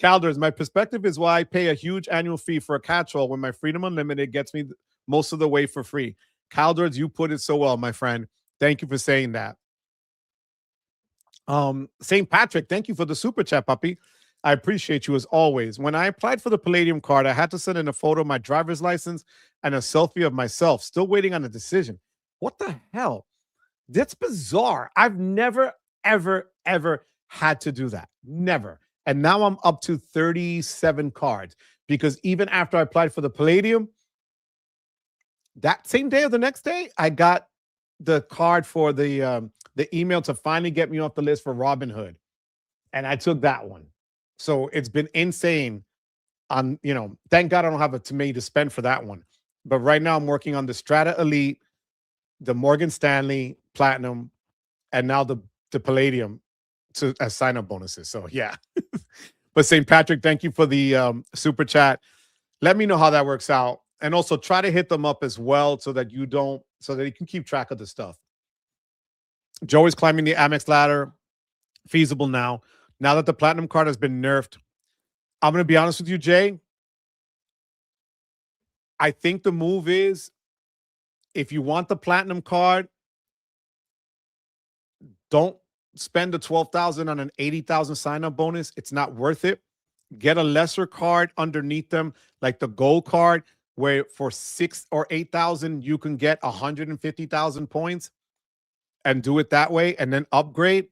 Calders, my perspective is why I pay a huge annual fee for a catch-all when my Freedom Unlimited gets me most of the way for free. Calders, you put it so well, my friend. Thank you for saying that. St. Patrick, thank you for the super chat, puppy. I appreciate you as always. When I applied for the Palladium card, I had to send in a photo of my driver's license and a selfie of myself. Still waiting on a decision. What the hell? That's bizarre. I've never, ever, ever had to do that. Never. And now I'm up to 37 cards because even after I applied for the Palladium, that same day or the next day, I got the card for the email to finally get me off the list for Robinhood. And I took that one. So it's been insane. Thank God I don't have a money to spend for that one. But right now I'm working on the Strata Elite, the Morgan Stanley Platinum, and now the Palladium as sign-up bonuses. So yeah. But St. Patrick, thank you for the super chat. Let me know how that works out. And also try to hit them up as well so that you can keep track of the stuff. Joe is climbing the Amex ladder. Feasible now. Now that the Platinum card has been nerfed, I'm going to be honest with you, Jay. I think the move is if you want the Platinum card, don't spend the $12,000 on an $80,000 sign-up bonus. It's not worth it. Get a lesser card underneath them, like the Gold card, where for $6,000 or $8,000 you can get 150,000 points, and do it that way, and then upgrade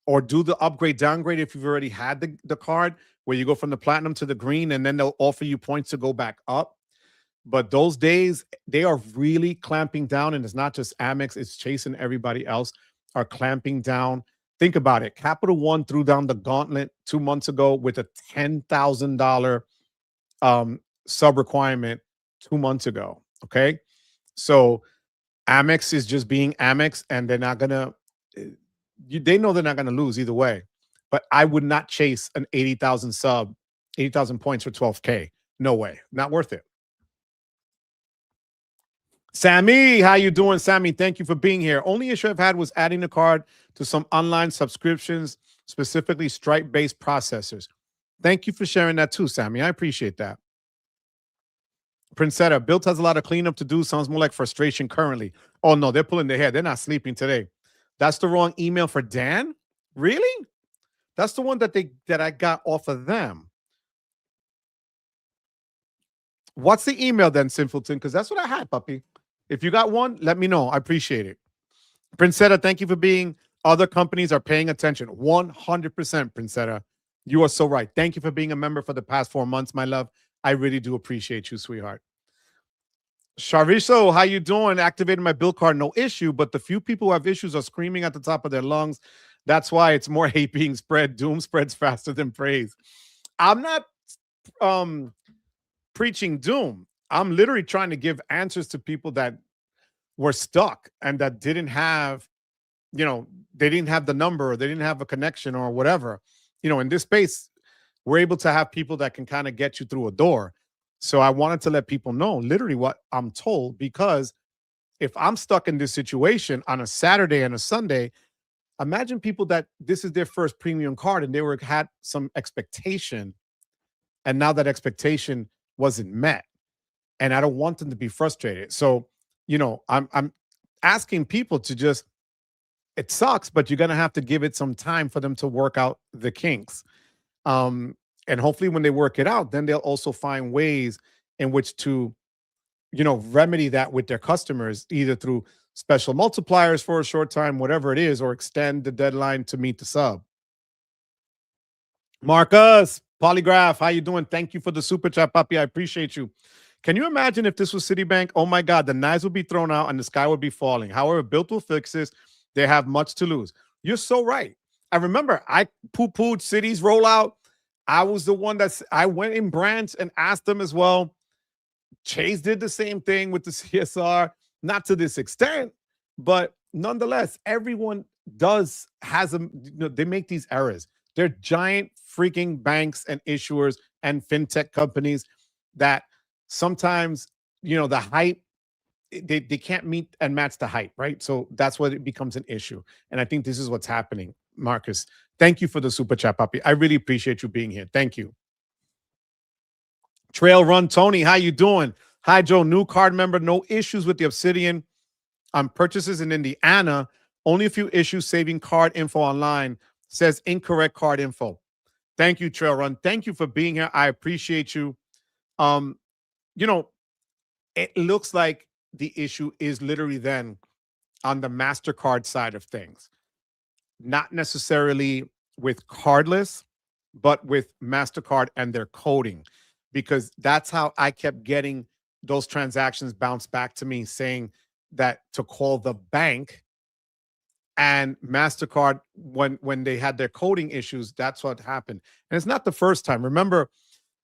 or do the upgrade downgrade if you've already had the card, where you go from the Platinum to the green, and then they'll offer you points to go back up. But those days, they are really clamping down, and it's not just Amex, it's Chase and everybody else are clamping down. Think about it. Capital One threw down the gauntlet 2 months ago with a $10,000 sub requirement 2 months ago. Okay. So Amex is just being Amex, and they're not going to, they know they're not going to lose either way. But I would not chase an 80,000 points for 12K. No way. Not worth it. Sammy, how you doing, Sammy? Thank you for being here. Only issue I've had was adding the card to some online subscriptions, specifically Stripe-based processors. Thank you for sharing that too, Sammy. I appreciate that. Princetta, Bilt has a lot of cleanup to do. Sounds more like frustration currently. Oh, no, they're pulling their hair. They're not sleeping today. That's the wrong email for Dan? Really? That's the one that I got off of them. What's the email then, Sinfulton? Because that's what I had, puppy. If you got one, let me know. I appreciate it. Princetta, thank you for being. Other companies are paying attention. 100%, Princetta. You are so right. Thank you for being a member for the past 4 months, my love. I really do appreciate you, sweetheart. Shariso, how you doing? Activating my bill card, no issue. But the few people who have issues are screaming at the top of their lungs. That's why it's more hate being spread. Doom spreads faster than praise. I'm not preaching doom. I'm literally trying to give answers to people that were stuck and that didn't have, they didn't have the number, or they didn't have a connection or whatever. In this space, we're able to have people that can kind of get you through a door. So I wanted to let people know literally what I'm told, because if I'm stuck in this situation on a Saturday and a Sunday, imagine people that this is their first premium card and they had some expectation, and now that expectation wasn't met, and I don't want them to be frustrated. So, I'm asking people to just, it sucks, but you're going to have to give it some time for them to work out the kinks. And hopefully when they work it out, then they'll also find ways in which to, remedy that with their customers, either through special multipliers for a short time, whatever it is, or extend the deadline to meet the sub. Marcus, Polygraph, how you doing? Thank you for the super chat, puppy. I appreciate you. Can you imagine if this was Citibank? Oh my God, the knives would be thrown out and the sky would be falling. However, Bilt will fix this. They have much to lose. You're so right. I remember I poo-pooed Citi's rollout. I was the one I went in branch and asked them as well. Chase did the same thing with the CSR, not to this extent, but nonetheless, everyone has they make these errors. They're giant freaking banks and issuers and fintech companies that sometimes, the hype, they can't meet and match the hype, right? So that's what it becomes an issue. And I think this is what's happening. Marcus, thank you for the super chat, puppy. I really appreciate you being here. Thank you. Trail Run Tony, how you doing? Hi, Joe, new card member. No issues with the Obsidian on purchases in Indiana. Only a few issues saving card info online. Says incorrect card info. Thank you, Trail Run. Thank you for being here. I appreciate you. It looks like the issue is literally then on the Mastercard side of things. Not necessarily with cardless, but with Mastercard and their coding, because that's how I kept getting those transactions bounce back to me saying that to call the bank. And Mastercard, when they had their coding issues, that's what happened. And it's not the first time. Remember,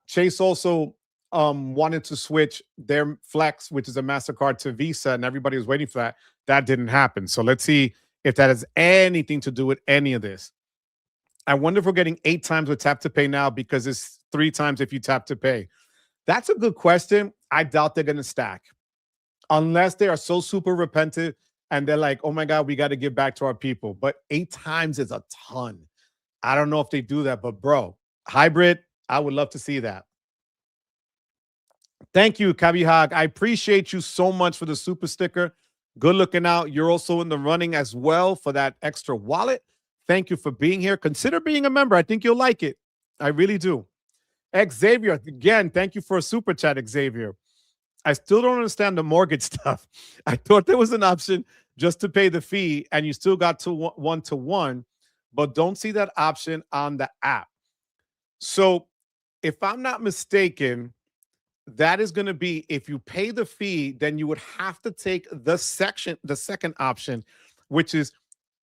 Chase also wanted to switch their Flex, which is a Mastercard, to Visa, and everybody was waiting for that. That didn't happen. So let's see if that has anything to do with any of this. I wonder if we're getting 8 times with tap to pay now because it's 3 times if you tap to pay. That's a good question. I doubt they're going to stack unless they are so super repentant and they're like, oh my God, we got to give back to our people. But 8 times is a ton. I don't know if they do that, but bro, hybrid, I would love to see that. Thank you, Kabihag. I appreciate you so much for the super sticker. Good looking out. You're also in the running as well for that extra wallet. Thank you for being here. Consider being a member. I think you'll like it. I really do. Xavier, again, thank you for a super chat, Xavier. I still don't understand the mortgage stuff. I thought there was an option just to pay the fee and you still got to one-to-one, but don't see that option on the app. So if I'm not mistaken, that is going to be, if you pay the fee, then you would have to take the second option, which is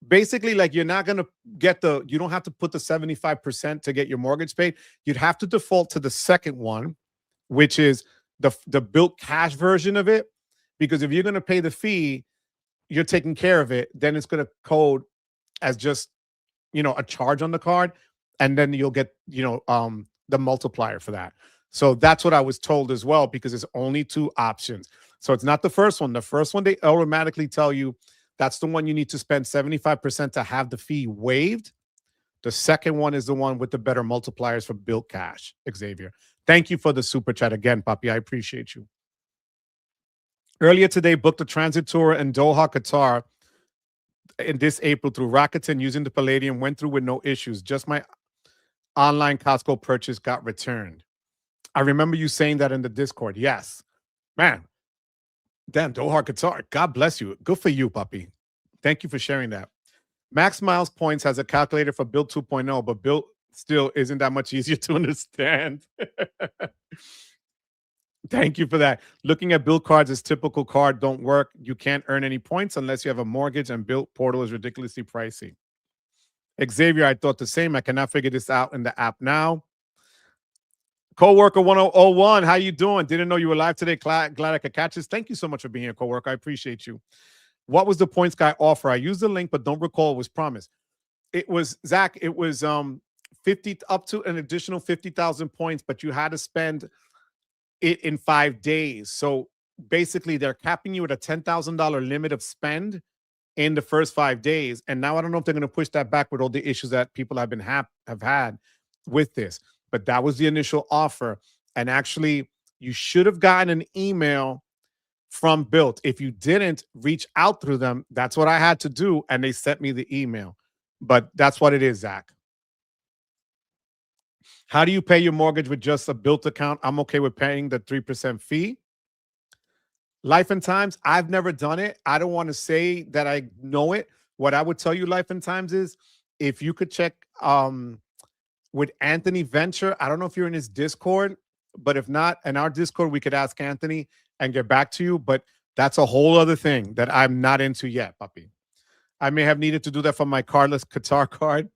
basically like you're not going to get you don't have to put the 75% to get your mortgage paid. You'd have to default to the second one, which is the Bilt cash version of it. Because if you're going to pay the fee, you're taking care of it, then it's going to code as just, a charge on the card. And then you'll get, the multiplier for that. So that's what I was told as well, because there's only 2 options. So it's not the first one. The first one, they automatically tell you that's the one you need to spend 75% to have the fee waived. The second one is the one with the better multipliers for Bilt Cash, Xavier. Thank you for the super chat again, Papi. I appreciate you. Earlier today, booked a transit tour in Doha, Qatar in this April through Rakuten using the Palladium. Went through with no issues. Just my online Costco purchase got returned. I remember you saying that in the Discord. Yes. Man. Damn, Doha, Qatar. God bless you. Good for you, puppy. Thank you for sharing that. Max Miles Points has a calculator for Bilt 2.0, but Bilt still isn't that much easier to understand. Thank you for that. Looking at Bilt cards as typical card don't work. You can't earn any points unless you have a mortgage, and Bilt Portal is ridiculously pricey. Xavier, I thought the same. I cannot figure this out in the app now. Coworker 1001, how you doing? Didn't know you were live today. Glad I could catch this. Thank you so much for being here, coworker. I appreciate you. What was the points guy offer? I used the link, but don't recall it was promised. It was, Zach, it was 50 up to an additional 50,000 points, but you had to spend it in 5 days. So basically, they're capping you at a $10,000 limit of spend in the first 5 days. And now I don't know if they're going to push that back with all the issues that people have been have had with this. But that was the initial offer. And actually, you should have gotten an email from Bilt. If you didn't, reach out through them. That's what I had to do. And they sent me the email. But that's what it is, Zach. How do you pay your mortgage with just a Bilt account? I'm okay with paying the 3% fee. Life and Times, I've never done it. I don't want to say that I know it. What I would tell you, Life and Times, is if you could check with Anthony Venture. I don't know if you're in his Discord, but if not, in our Discord, we could ask Anthony and get back to you. But that's a whole other thing that I'm not into yet, puppy. I may have needed to do that for my cardless Qatar card.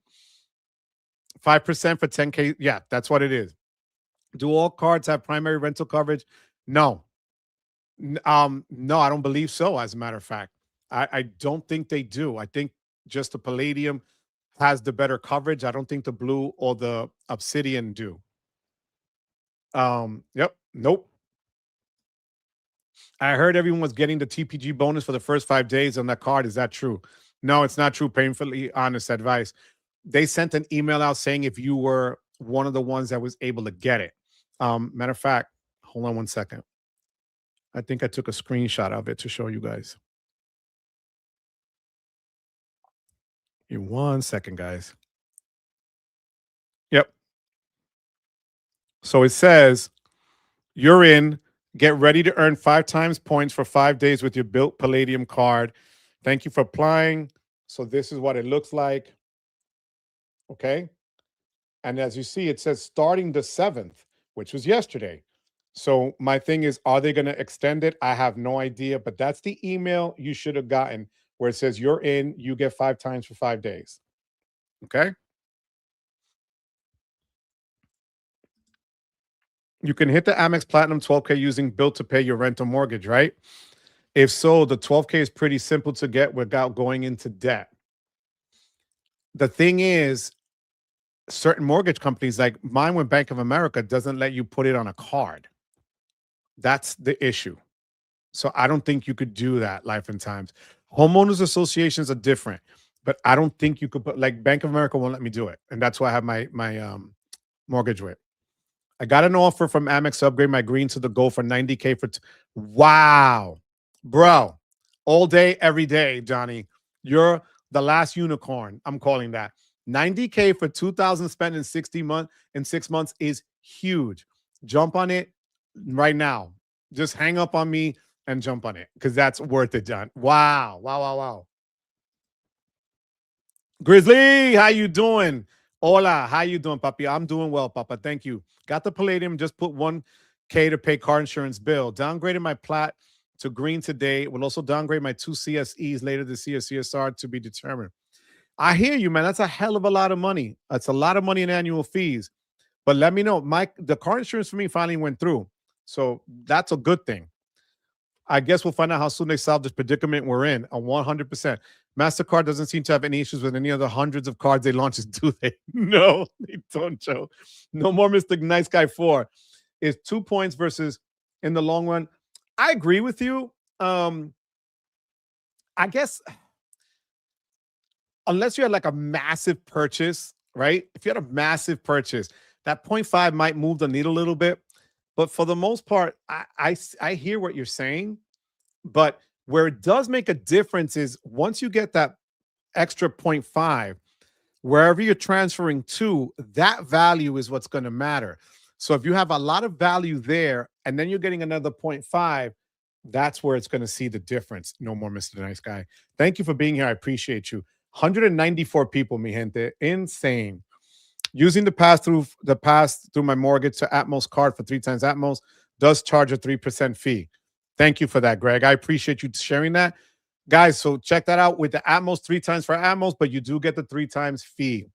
5% for 10K. Yeah, that's what it is. Do all cards have primary rental coverage? No. No, I don't believe so, as a matter of fact. I don't think they do. I think just the Palladium has the better coverage. I don't think the Blue or the Obsidian do. Yep. Nope. I heard everyone was getting the TPG bonus for the first 5 days on that card. Is that true? No, it's not true. Painfully honest advice. They sent an email out saying if you were one of the ones that was able to get it. Matter of fact, hold on one second. I think I took a screenshot of it to show you guys. In 1 second, guys. Yep. So it says you're in. Get ready to earn 5 times points for 5 days with your Bilt Palladium card. Thank you for applying. So this is what it looks like. Okay. And as you see, it says starting the 7th, which was yesterday. So my thing is, are they going to extend it? I have no idea, but that's the email you should have gotten where it says you're in, you get 5 times for 5 days. Okay. You can hit the Amex Platinum 12K using Bilt to pay your rental mortgage, right? If so, the 12K is pretty simple to get without going into debt. The thing is, certain mortgage companies like mine with Bank of America doesn't let you put it on a card. That's the issue. So I don't think you could do that, Life and Times. Homeowners associations are different, but I don't think you could put, like, Bank of America won't let me do it. And that's why I have my mortgage with. I got an offer from Amex to upgrade my green to the gold for 90K for wow. Bro, all day, every day, Johnny. You're the last unicorn. I'm calling that. 90K for 2,000 spent in 6 months is huge. Jump on it right now. Just hang up on me and jump on it because that's worth it, John. Wow. Wow, wow, wow. Grizzly, how you doing? Hola, how you doing, papi? I'm doing well, papa. Thank you. Got the Palladium, just put 1K to pay car insurance bill. Downgraded my plat to green today. Will also downgrade my 2 CSEs later this year, CSR to be determined. I hear you, man. That's a hell of a lot of money. That's a lot of money in annual fees. But let me know. The car insurance for me finally went through. So that's a good thing. I guess we'll find out how soon they solve this predicament we're in. 100%. Mastercard doesn't seem to have any issues with any of the hundreds of cards they launch, do they? No, they don't, Joe. No more Mr. Nice Guy 4. Is 2 points versus in the long run. I agree with you. I guess unless you had like a massive purchase, right? If you had a massive purchase, that 0.5 might move the needle a little bit. But for the most part, I hear what you're saying. But where it does make a difference is once you get that extra 0.5, wherever you're transferring to, that value is what's going to matter. So if you have a lot of value there and then you're getting another 0.5, that's where it's going to see the difference. No more Mr. Nice Guy. Thank you for being here. I appreciate you. 194 people, mi gente. Insane. Using the pass through my mortgage to Atmos card for 3 times Atmos does charge a 3% fee. Thank you for that, Greg. I appreciate you sharing that. Guys, so check that out with the Atmos 3 times for Atmos, but you do get the 3 times fee.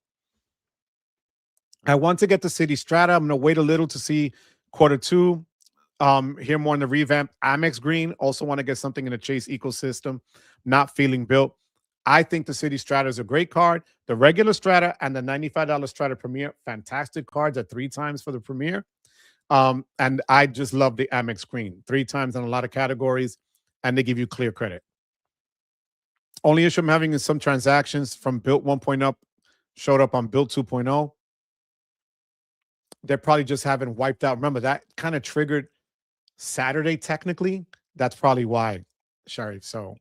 I want to get the City Strata. I'm going to wait a little to see Q2. Hear more on the revamp. Amex Green. Also want to get something in the Chase ecosystem. Not feeling Bilt. I think the City Strata is a great card. The regular Strata and the $95 Strata Premier, fantastic cards at 3 times for the Premier. And I just love the Amex Green. 3 times in a lot of categories, and they give you clear credit. Only issue I'm having is some transactions from Bilt 1.0 showed up on Bilt 2.0. They probably just haven't wiped out. Remember, that kind of triggered Saturday, technically. That's probably why, Sherry. So,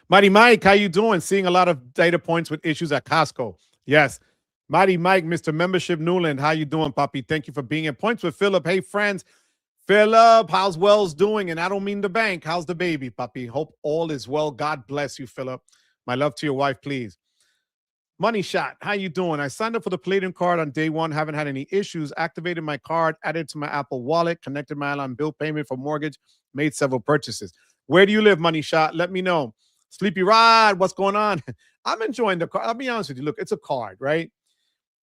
Mighty Mike, how you doing? Seeing a lot of data points with issues at Costco. Yes. Mighty Mike, Mr. Membership Newland, how you doing, Papi? Thank you for being in. Points with Philip. Hey, friends. Philip, how's Wells doing? And I don't mean the bank. How's the baby, Papi? Hope all is well. God bless you, Philip. My love to your wife, please. Money Shot, how you doing? I signed up for the Palladium card on day one, haven't had any issues. Activated my card, added to my Apple Wallet, connected my airline bill payment for mortgage, made several purchases. Where do you live, Money Shot? Let me know. Sleepy Rod, what's going on? I'm enjoying the card. I'll be honest with you. Look, it's a card, right?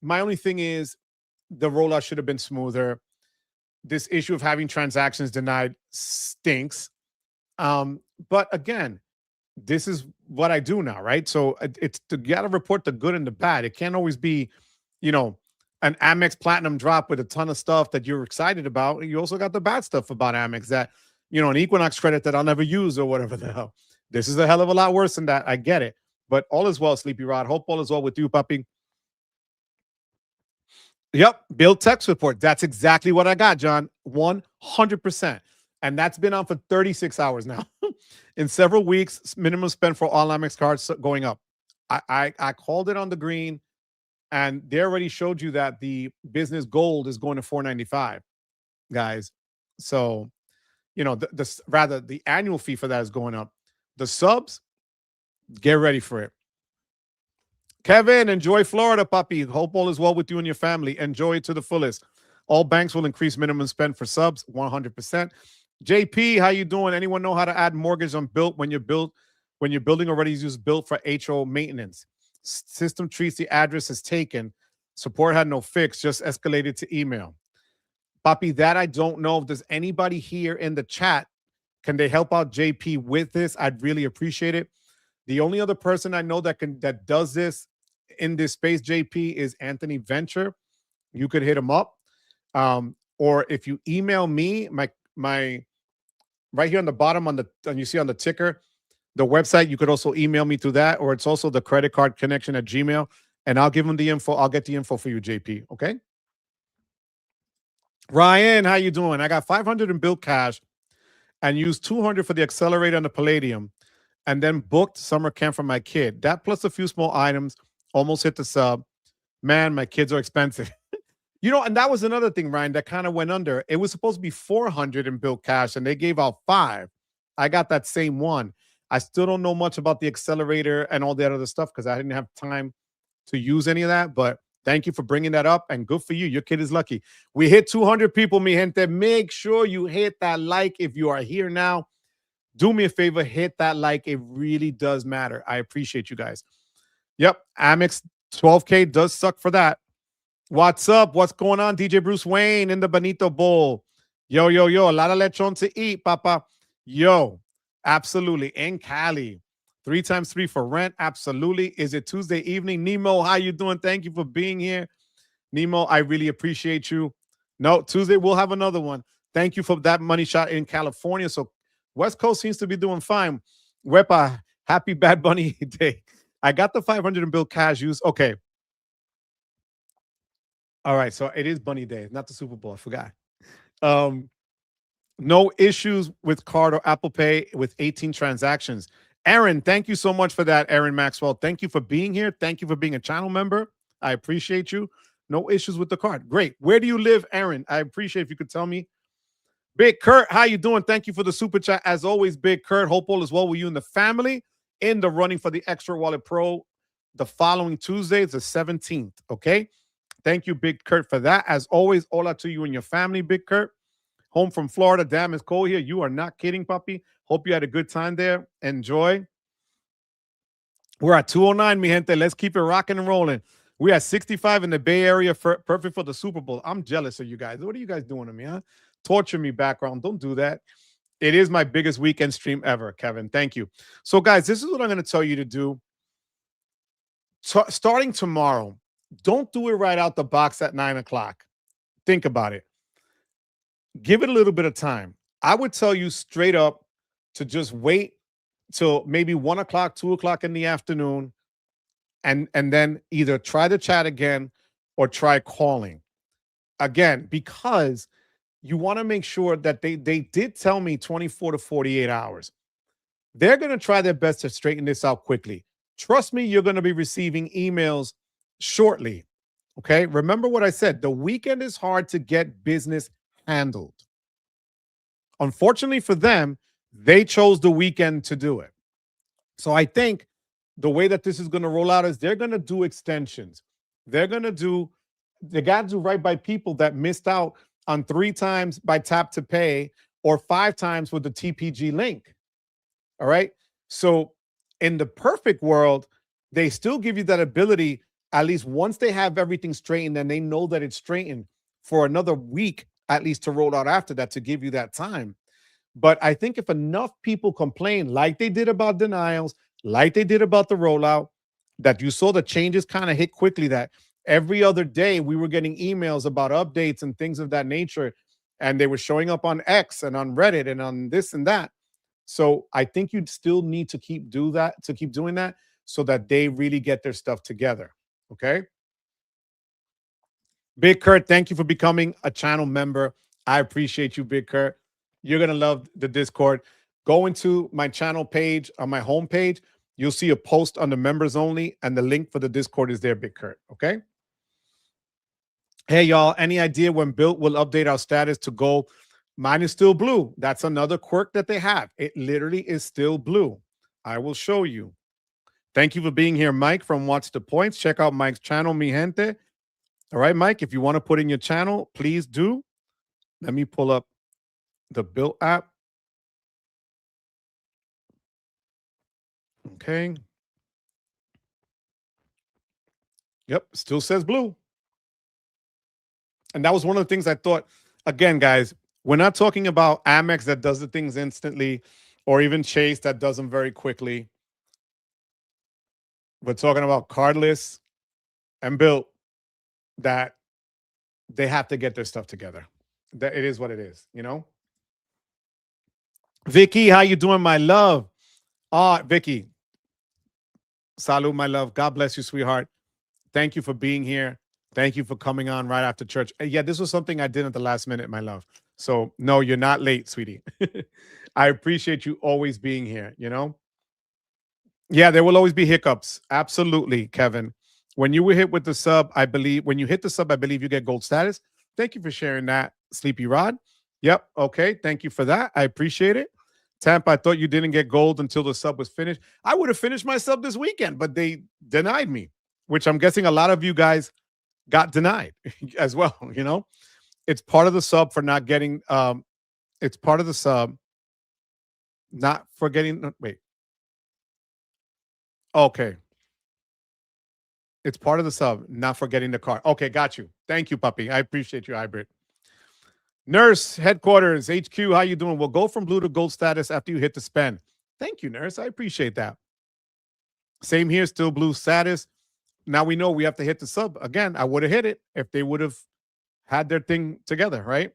My only thing is the rollout should have been smoother. This issue of having transactions denied stinks. But again, this is what I do now, right? So it's you got to report the good and the bad. It can't always be, you know, an Amex Platinum drop with a ton of stuff that you're excited about. You also got the bad stuff about Amex that, you know, an Equinox credit that I'll never use or whatever the hell. This is a hell of a lot worse than that. I get it. But all is well, Sleepy Rod. Hope all is well with you, puppy. Yep, Bilt text report. That's exactly what I got, John. 100%. And that's been on for 36 hours now. In several weeks, minimum spend for all Amex cards going up. I called it on the green, and they already showed you that the business gold is going to $495, guys. So, you know, rather the annual fee for that is going up. The subs, get ready for it. Kevin, enjoy Florida, puppy. Hope all is well with you and your family. Enjoy it to the fullest. All banks will increase minimum spend for subs, 100%. JP, how you doing? Anyone know how to add mortgage on Bilt when you're building already use Bilt for HO maintenance? System treats the address as taken. Support had no fix, just escalated to email. Papi, that I don't know. If there's anybody here in the chat, can they help out JP with this? I'd really appreciate it. The only other person I know that does this in this space, JP, is Anthony Venture. You could hit him up. Or if you email me, my right here on the bottom and you see on the ticker, the website, you could also email me through that, or it's also the credit card connection at Gmail, and I'll give them the info. I'll get the info for you, JP. Okay. Ryan, how you doing? I got 500 in Bilt cash and used 200 for the accelerator and the palladium, and then booked summer camp for my kid. That plus a few small items almost hit the sub. Man, my kids are expensive. You know, and that was another thing, Ryan, that kind of went under. It was supposed to be 400 in Bilt cash, and they gave out 5. I got that same one. I still don't know much about the accelerator and all that other stuff because I didn't have time to use any of that. But thank you for bringing that up, and good for you. Your kid is lucky. We hit 200 people, mi gente. Make sure you hit that like if you are here now. Do me a favor, hit that like. It really does matter. I appreciate you guys. Yep, Amex 12K does suck for that. What's up? What's going on? DJ Bruce Wayne in the Bonito Bowl. Yo, yo, yo. A lot of lechon to eat, papa. Yo, absolutely. In Cali. 3 times 3 for rent. Absolutely. Is it Tuesday evening? Nemo, how you doing? Thank you for being here. Nemo, I really appreciate you. No, Tuesday we'll have another one. Thank you for that money shot in California. So West Coast seems to be doing fine. Wepa, happy Bad Bunny day. I got the 500 in Bilt cash use. Okay. All right, so it is Bunny Day, not the Super Bowl. I forgot. No issues with card or Apple Pay with 18 transactions. Aaron, thank you so much for that, Aaron Maxwell. Thank you for being here. Thank you for being a channel member. I appreciate you. No issues with the card. Great. Where do you live, Aaron? I appreciate if you could tell me. Big Kurt, how you doing? Thank you for the super chat. As always, Big Kurt, hope all is well with you and the family in the running for the Extra Wallet Pro the following Tuesday, the 17th, okay? Thank you, Big Kurt, for that. As always, hola to you and your family, Big Kurt. Home from Florida. Damn, it's cold here. You are not kidding, puppy. Hope you had a good time there. Enjoy. We're at 209, mi gente. Let's keep it rocking and rolling. We're at 65 in the Bay Area, perfect for the Super Bowl. I'm jealous of you guys. What are you guys doing to me, huh? Torture me background. Don't do that. It is my biggest weekend stream ever, Kevin. Thank you. So, guys, this is what I'm going to tell you to do. Starting tomorrow, don't do it right out the box at 9 o'clock. Think about it. Give it a little bit of time. I would tell you straight up to just wait till maybe 1 o'clock, 2 o'clock in the afternoon, and then either try the chat again or try calling again, because you want to make sure that they did tell me 24 to 48 hours. They're going to try their best to straighten this out quickly. Trust me, you're going to be receiving emails shortly. Okay. Remember what I said. The weekend is hard to get business handled. Unfortunately for them, they chose the weekend to do it. So I think the way that this is going to roll out is they're going to do extensions. They're going to do, they got to do right by people that missed out on 3 times by tap to pay or 5 times with the TPG link. All right. So in the perfect world, they still give you that ability, at least once they have everything straightened and they know that it's straightened, for another week, at least to roll out after that, to give you that time. But I think if enough people complain, like they did about denials, like they did about the rollout, that you saw the changes kind of hit quickly, that every other day we were getting emails about updates and things of that nature, and they were showing up on X and on Reddit and on this and that. So I think you'd still need to keep doing that so that they really get their stuff together. Okay. Big Kurt, thank you for becoming a channel member. I appreciate you, Big Kurt. You're going to love the Discord. Go into my channel page on my homepage. You'll see a post on the members only, and the link for the Discord is there, Big Kurt. Okay. Hey, y'all, any idea when Bilt will update our status to gold? Mine is still blue. That's another quirk that they have. It literally is still blue. I will show you. Thank you for being here, Mike from Watch the Points. Check out Mike's channel, mi gente. All right, Mike, if you want to put in your channel, please do. Let me pull up the Bilt app. Okay. Yep, still says blue. And that was one of the things I thought, again, guys, we're not talking about Amex that does the things instantly, or even Chase that does them very quickly. We're talking about cardless and Bilt that they have to get their stuff together. That it is what it is, you know? Vicky, how you doing, my love? Vicky. Salud, my love. God bless you, sweetheart. Thank you for being here. Thank you for coming on right after church. Yeah, this was something I did at the last minute, my love. So, no, you're not late, sweetie. I appreciate you always being here, you know? Yeah, there will always be hiccups. Absolutely, Kevin. When you were hit with the sub, I believe, when you hit the sub, I believe you get gold status. Thank you for sharing that, Sleepy Rod. Yep, okay. Thank you for that. I appreciate it. Tampa, I thought you didn't get gold until the sub was finished. I would have finished my sub this weekend, but they denied me, which I'm guessing a lot of you guys got denied as well, you know? It's part of the sub for not getting, it's part of the sub not for getting, wait. Okay. It's part of the sub, not for getting the card. Okay, got you. Thank you, puppy. I appreciate you, Hybrid. Nurse headquarters, HQ, how you doing? We'll go from blue to gold status after you hit the spend. Thank you, Nurse. I appreciate that. Same here, still blue status. Now we know we have to hit the sub. Again, I would have hit it if they would have had their thing together, right?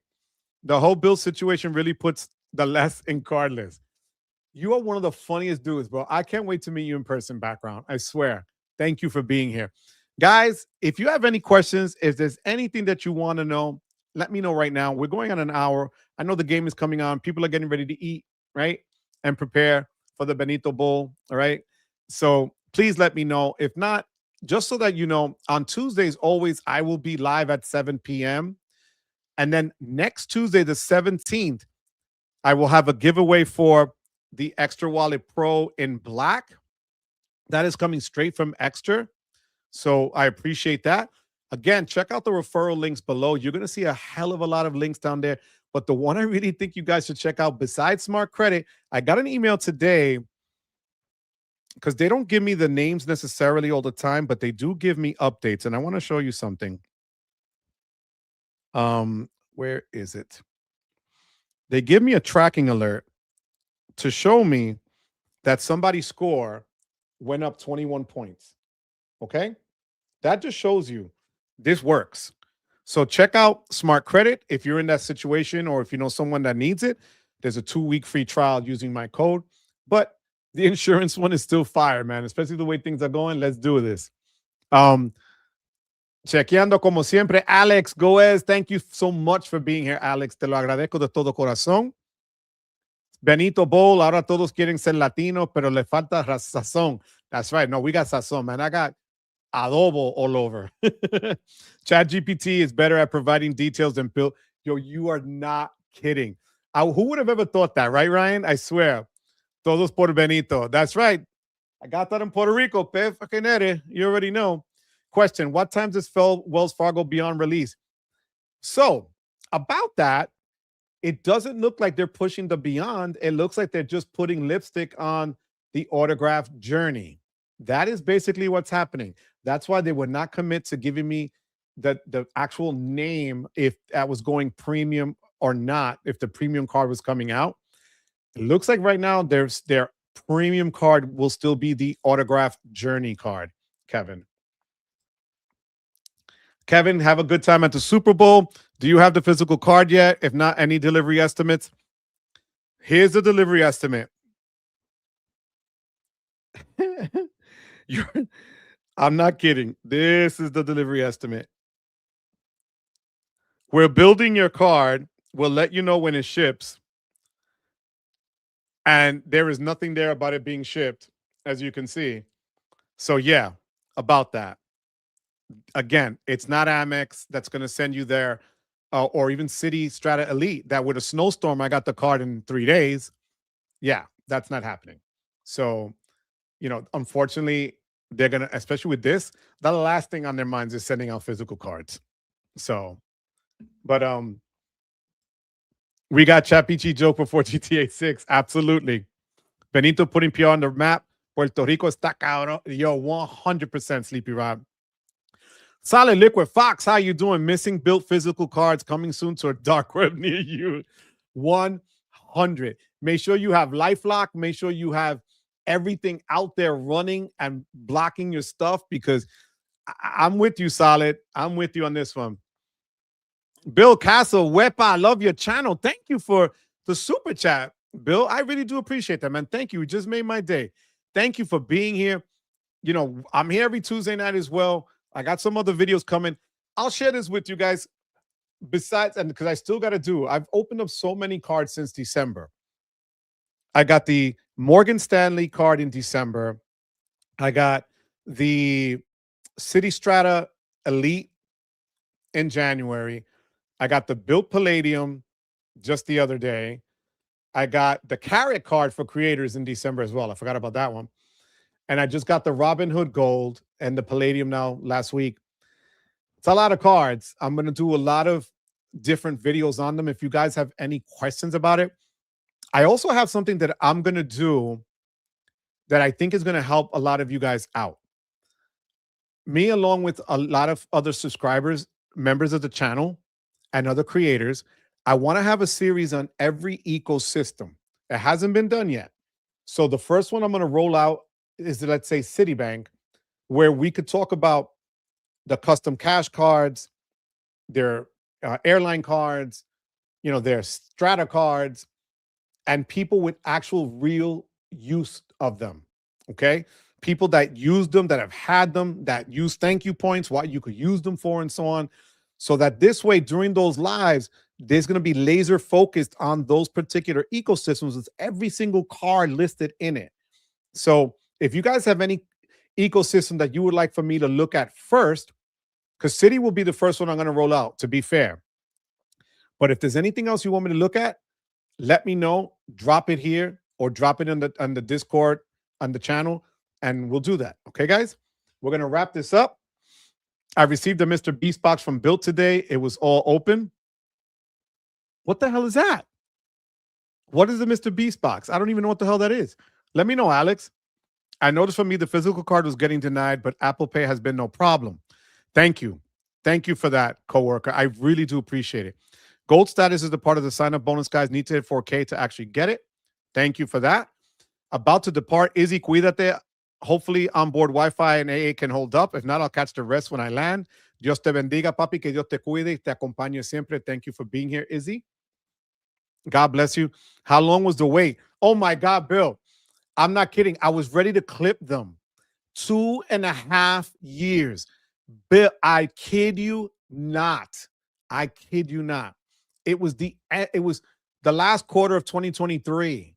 The whole Bilt situation really puts the less in cardless. You are one of the funniest dudes, bro. I can't wait to meet you in person, background. I swear. Thank you for being here. Guys, if you have any questions, if there's anything that you want to know, let me know right now. We're going on an hour. I know the game is coming on. People are getting ready to eat, right? And prepare for the Benito Bowl, all right? So please let me know. If not, just so that you know, on Tuesdays, always, I will be live at 7 p.m. And then next Tuesday, the 17th, I will have a giveaway for the Ekster Wallet Pro in black. That is coming straight from Ekster. So I appreciate that. Again, check out the referral links below. You're going to see a hell of a lot of links down there. But the one I really think you guys should check out, besides Smart Credit, I got an email today because they don't give me the names necessarily all the time, but they do give me updates. And I want to show you something. Where is it? They give me a tracking alert to show me that somebody's score went up 21 points. Okay? That just shows you this works. So check out Smart Credit if you're in that situation, or if you know someone that needs it. There's a 2-week free trial using my code. But the insurance one is still fire, man, especially the way things are going. Let's do this. Chequeando como siempre, Alex Goez. Thank you so much for being here, Alex. Te lo agradezco de todo corazón. Benito Bowl, ahora todos quieren ser latinos, pero le falta sazón. That's right. No, we got sazón, man. I got adobo all over. ChatGPT is better at providing details than Bilt. Yo, you are not kidding. Who would have ever thought that, right, Ryan? I swear. Todos por Benito. That's right. I got that in Puerto Rico, pe fucking ere. You already know. Question: what times is Wells Fargo Beyond release? So about that, it doesn't look like they're pushing the Beyond. It looks like they're just putting lipstick on the autograph journey. That is basically what's happening. That's why they would not commit to giving me the actual name if that was going premium or not, if the premium card was coming out. It looks like right now their premium card will still be the autograph journey card, Kevin. Kevin, have a good time at the Super Bowl. Do you have the physical card yet? If not, any delivery estimates? Here's the delivery estimate. I'm not kidding. This is the delivery estimate. We're building your card. We'll let you know when it ships. And there is nothing there about it being shipped, as you can see. So, yeah, about that. Again, it's not Amex that's going to send you there, or even City Strata Elite that with a snowstorm, I got the card in 3 days. Yeah, that's not happening. So, unfortunately, they're going to, especially with this, the last thing on their minds is sending out physical cards. So, but we got Chapichi joke before GTA 6. Absolutely. Benito putting PR on the map. Puerto Rico está cabrón. Yo, 100% Sleepy Rob. Solid Liquid Fox, how you doing? Missing Bilt physical cards coming soon to a dark web near you. 100. Make sure you have LifeLock. Make sure you have everything out there running and blocking your stuff, because I'm with you, Solid. I'm with you on this one. Bill Castle, Wepa, I love your channel. Thank you for the super chat, Bill. I really do appreciate that, man. Thank you. You just made my day. Thank you for being here. I'm here every Tuesday night as well. I got some other videos coming. I'll share this with you guys. Besides, and because I still got to do, I've opened up so many cards since December. I got the Morgan Stanley card in December. I got the City Strata Elite in January. I got the Bilt Palladium just the other day. I got the Carrot card for creators in December as well. I forgot about that one. And I just got the Robin Hood Gold and the Palladium now last week. It's a lot of cards. I'm going to do a lot of different videos on them. If you guys have any questions about it, I also have something that I'm going to do that I think is going to help a lot of you guys out. Me, along with a lot of other subscribers, members of the channel, and other creators, I want to have a series on every ecosystem. It hasn't been done yet. So the first one I'm going to roll out is, let's say, Citibank, where we could talk about the custom cash cards, their airline cards, their strata cards, and people with actual real use of them. Okay. People that use them, that have had them, that use thank you points, what you could use them for, and so on. So that this way, during those lives, there's going to be laser focused on those particular ecosystems with every single card listed in it. So if you guys have any ecosystem that you would like for me to look at first, because City will be the first one I'm going to roll out, to be fair. But if there's anything else you want me to look at, let me know. Drop it here or drop it on the Discord, on the channel, and we'll do that. Okay, guys? We're going to wrap this up. I received a Mr. Beast box from Bilt today. It was all open. What the hell is that? What is the Mr. Beast box? I don't even know what the hell that is. Let me know, Alex. I noticed for me the physical card was getting denied, but Apple Pay has been no problem. Thank you. Thank you for that, coworker. I really do appreciate it. Gold status is the part of the sign-up bonus, guys. Need to hit 4K to actually get it. Thank you for that. About to depart. Izzy, cuídate. Hopefully onboard Wi-Fi and AA can hold up. If not, I'll catch the rest when I land. Dios te bendiga, papi. Que Dios te cuide. Te acompañe siempre. Thank you for being here, Izzy. God bless you. How long was the wait? Oh, my God, Bill. I'm not kidding. I was ready to clip them. 2.5 years. Bill, I kid you not. I kid you not. It was the last quarter of 2023.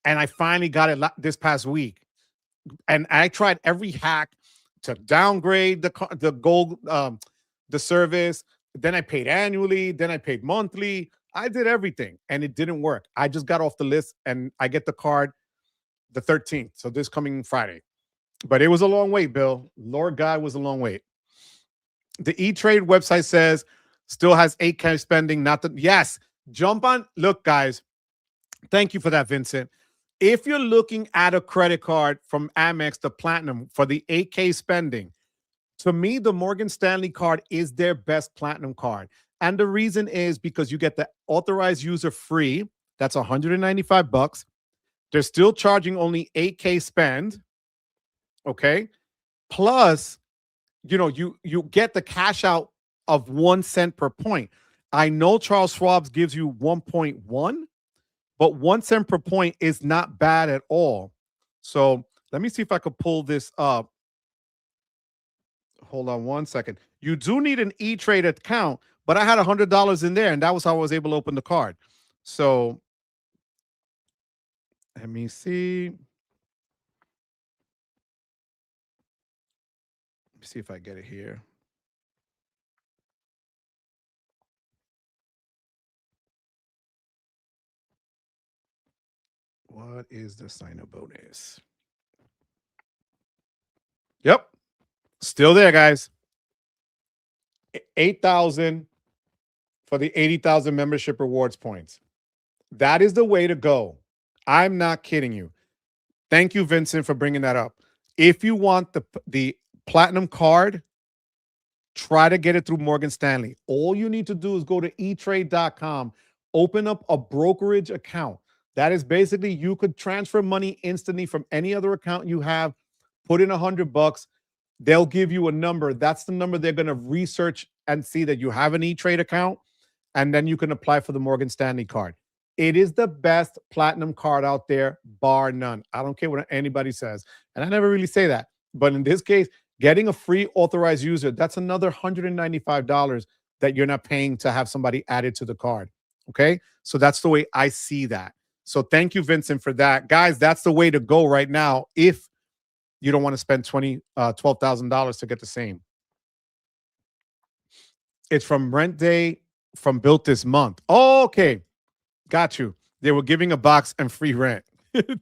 And I finally got it this past week. And I tried every hack to downgrade the gold, the service. Then I paid annually. Then I paid monthly. I did everything, and it didn't work. I just got off the list, and I get the card the 13th. So this coming Friday. But it was a long wait, Bill. Lord God, was a long wait. The E-Trade website says still has 8K spending. Not the yes. Jump on. Look, guys. Thank you for that, Vincent. If you're looking at a credit card from Amex, the Platinum, for the 8K spending, to me, the Morgan Stanley card is their best Platinum card. And the reason is because you get the authorized user free. That's $195. They're still charging only 8K spend. Okay. Plus, you get the cash out of 1 cent per point. I know Charles Schwab's gives you 1.1, but 1 cent per point is not bad at all. So let me see if I could pull this up. Hold on 1 second. You do need an E-Trade account, but I had $100 in there, and that was how I was able to open the card. So let me see. Let me see if I get it here. What is the sign-up bonus? Yep. Still there, guys. 8,000 for the 80,000 membership rewards points. That is the way to go. I'm not kidding you. Thank you, Vincent, for bringing that up. If you want the Platinum card, try to get it through Morgan Stanley. All you need to do is go to etrade.com, open up a brokerage account. That is basically you could transfer money instantly from any other account you have, put in $100. They'll give you a number. That's the number they're going to research and see that you have an E-Trade account, and then you can apply for the Morgan Stanley card. It is the best Platinum card out there, bar none. I don't care what anybody says. And I never really say that. But in this case, getting a free authorized user, that's another $195 that you're not paying to have somebody added to the card. Okay? So that's the way I see that. So thank you, Vincent, for that. Guys, that's the way to go right now if you don't want to spend $12,000 to get the same. It's from Rent Day from Bilt this month. Oh, okay. Got you. They were giving a box and free rent.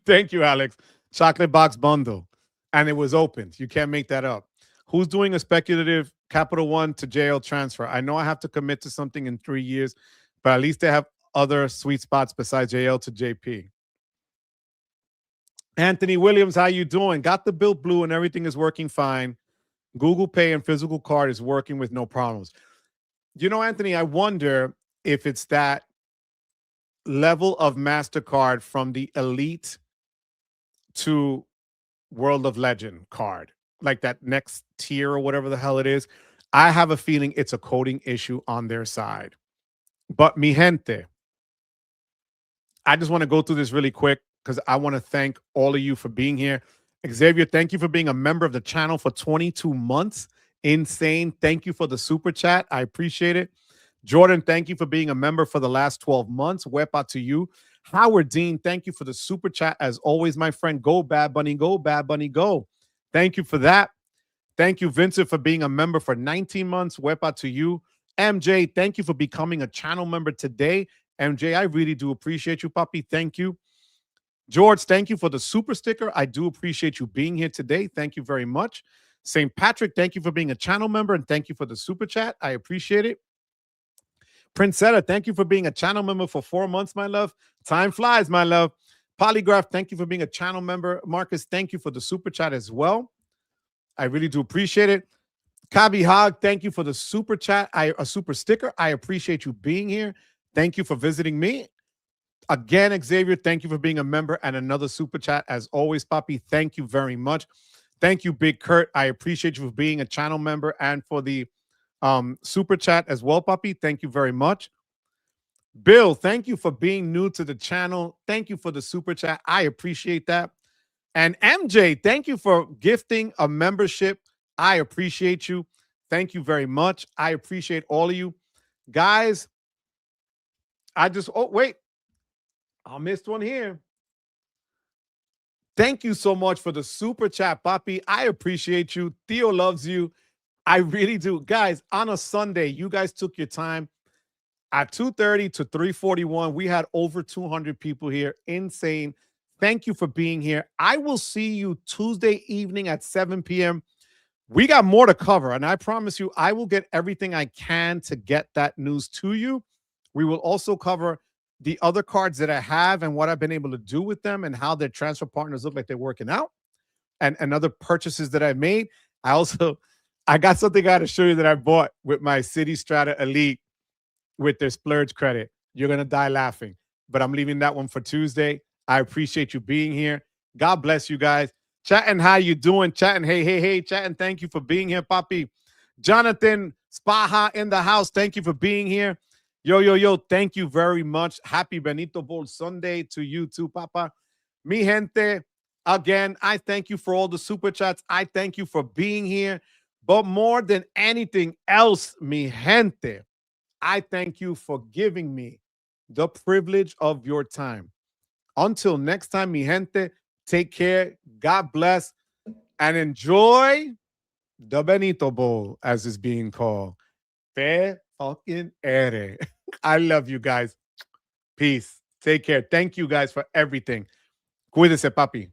Thank you, Alex. Chocolate box bundle. And it was opened. You can't make that up. Who's doing a speculative Capital One to jail transfer? I know I have to commit to something in 3 years, but at least they have other sweet spots besides JL to JP. Anthony Williams, how you doing? Got the Bilt Blue and everything is working fine. Google Pay and physical card is working with no problems. Anthony, I wonder if it's that level of Mastercard from the elite to World of Legend card, like that next tier or whatever the hell it is. I have a feeling it's a coding issue on their side. But mi gente, I just want to go through this really quick because I want to thank all of you for being here. Xavier, thank you for being a member of the channel for 22 months. Insane. Thank you for the super chat. I appreciate it. Jordan, thank you for being a member for the last 12 months. Wepa to you. Howard Dean, thank you for the super chat. As always, my friend, go Bad Bunny, go Bad Bunny, go. Thank you for that. Thank you, Vincent, for being a member for 19 months. Wepa to you. MJ, thank you for becoming a channel member today. MJ, I really do appreciate you, puppy. Thank you. George, thank you for the super sticker. I do appreciate you being here today. Thank you very much. St. Patrick, thank you for being a channel member, and thank you for the super chat. I appreciate it. Princetta, thank you for being a channel member for 4 months, my love. Time flies, my love. Polygraph, thank you for being a channel member. Marcus, thank you for the super chat as well. I really do appreciate it. Kabi Hog, thank you for the super chat. A super sticker. I appreciate you being here. Thank you for visiting me. Again, Xavier, thank you for being a member and another super chat. As always, Poppy, thank you very much. Thank you, Big Kurt. I appreciate you for being a channel member and for the super chat as well, Poppy. Thank you very much. Bill, thank you for being new to the channel. Thank you for the super chat. I appreciate that. And MJ, thank you for gifting a membership. I appreciate you. Thank you very much. I appreciate all of you. Guys, I missed one here. Thank you so much for the super chat, Papi. I appreciate you. Theo loves you. I really do. Guys, on a Sunday, you guys took your time. At 2:30 to 3:41, we had over 200 people here. Insane. thank you for being here. I will see you Tuesday evening at 7 p.m. We got more to cover, and I promise you, I will get everything I can to get that news to you. We will also cover the other cards that I have and what I've been able to do with them and how their transfer partners look like they're working out and other purchases that I made. I got something I got to show you that I bought with my City Strata Elite with their splurge credit. You're going to die laughing, but I'm leaving that one for Tuesday. I appreciate you being here. God bless you guys. Chatting, how you doing? Chatting, hey. Chatting, thank you for being here, Papi. Jonathan Spaha in the house, thank you for being here. Yo, thank you very much. Happy Benito Bowl Sunday to you too, Papa. Mi gente, again, I thank you for all the super chats. I thank you for being here. But more than anything else, mi gente, I thank you for giving me the privilege of your time. Until next time, mi gente, take care. God bless. And enjoy the Benito Bowl, as it's being called. Fair fucking ere. I love you guys. Peace. Take care. Thank you guys for everything. Cuídese, papi.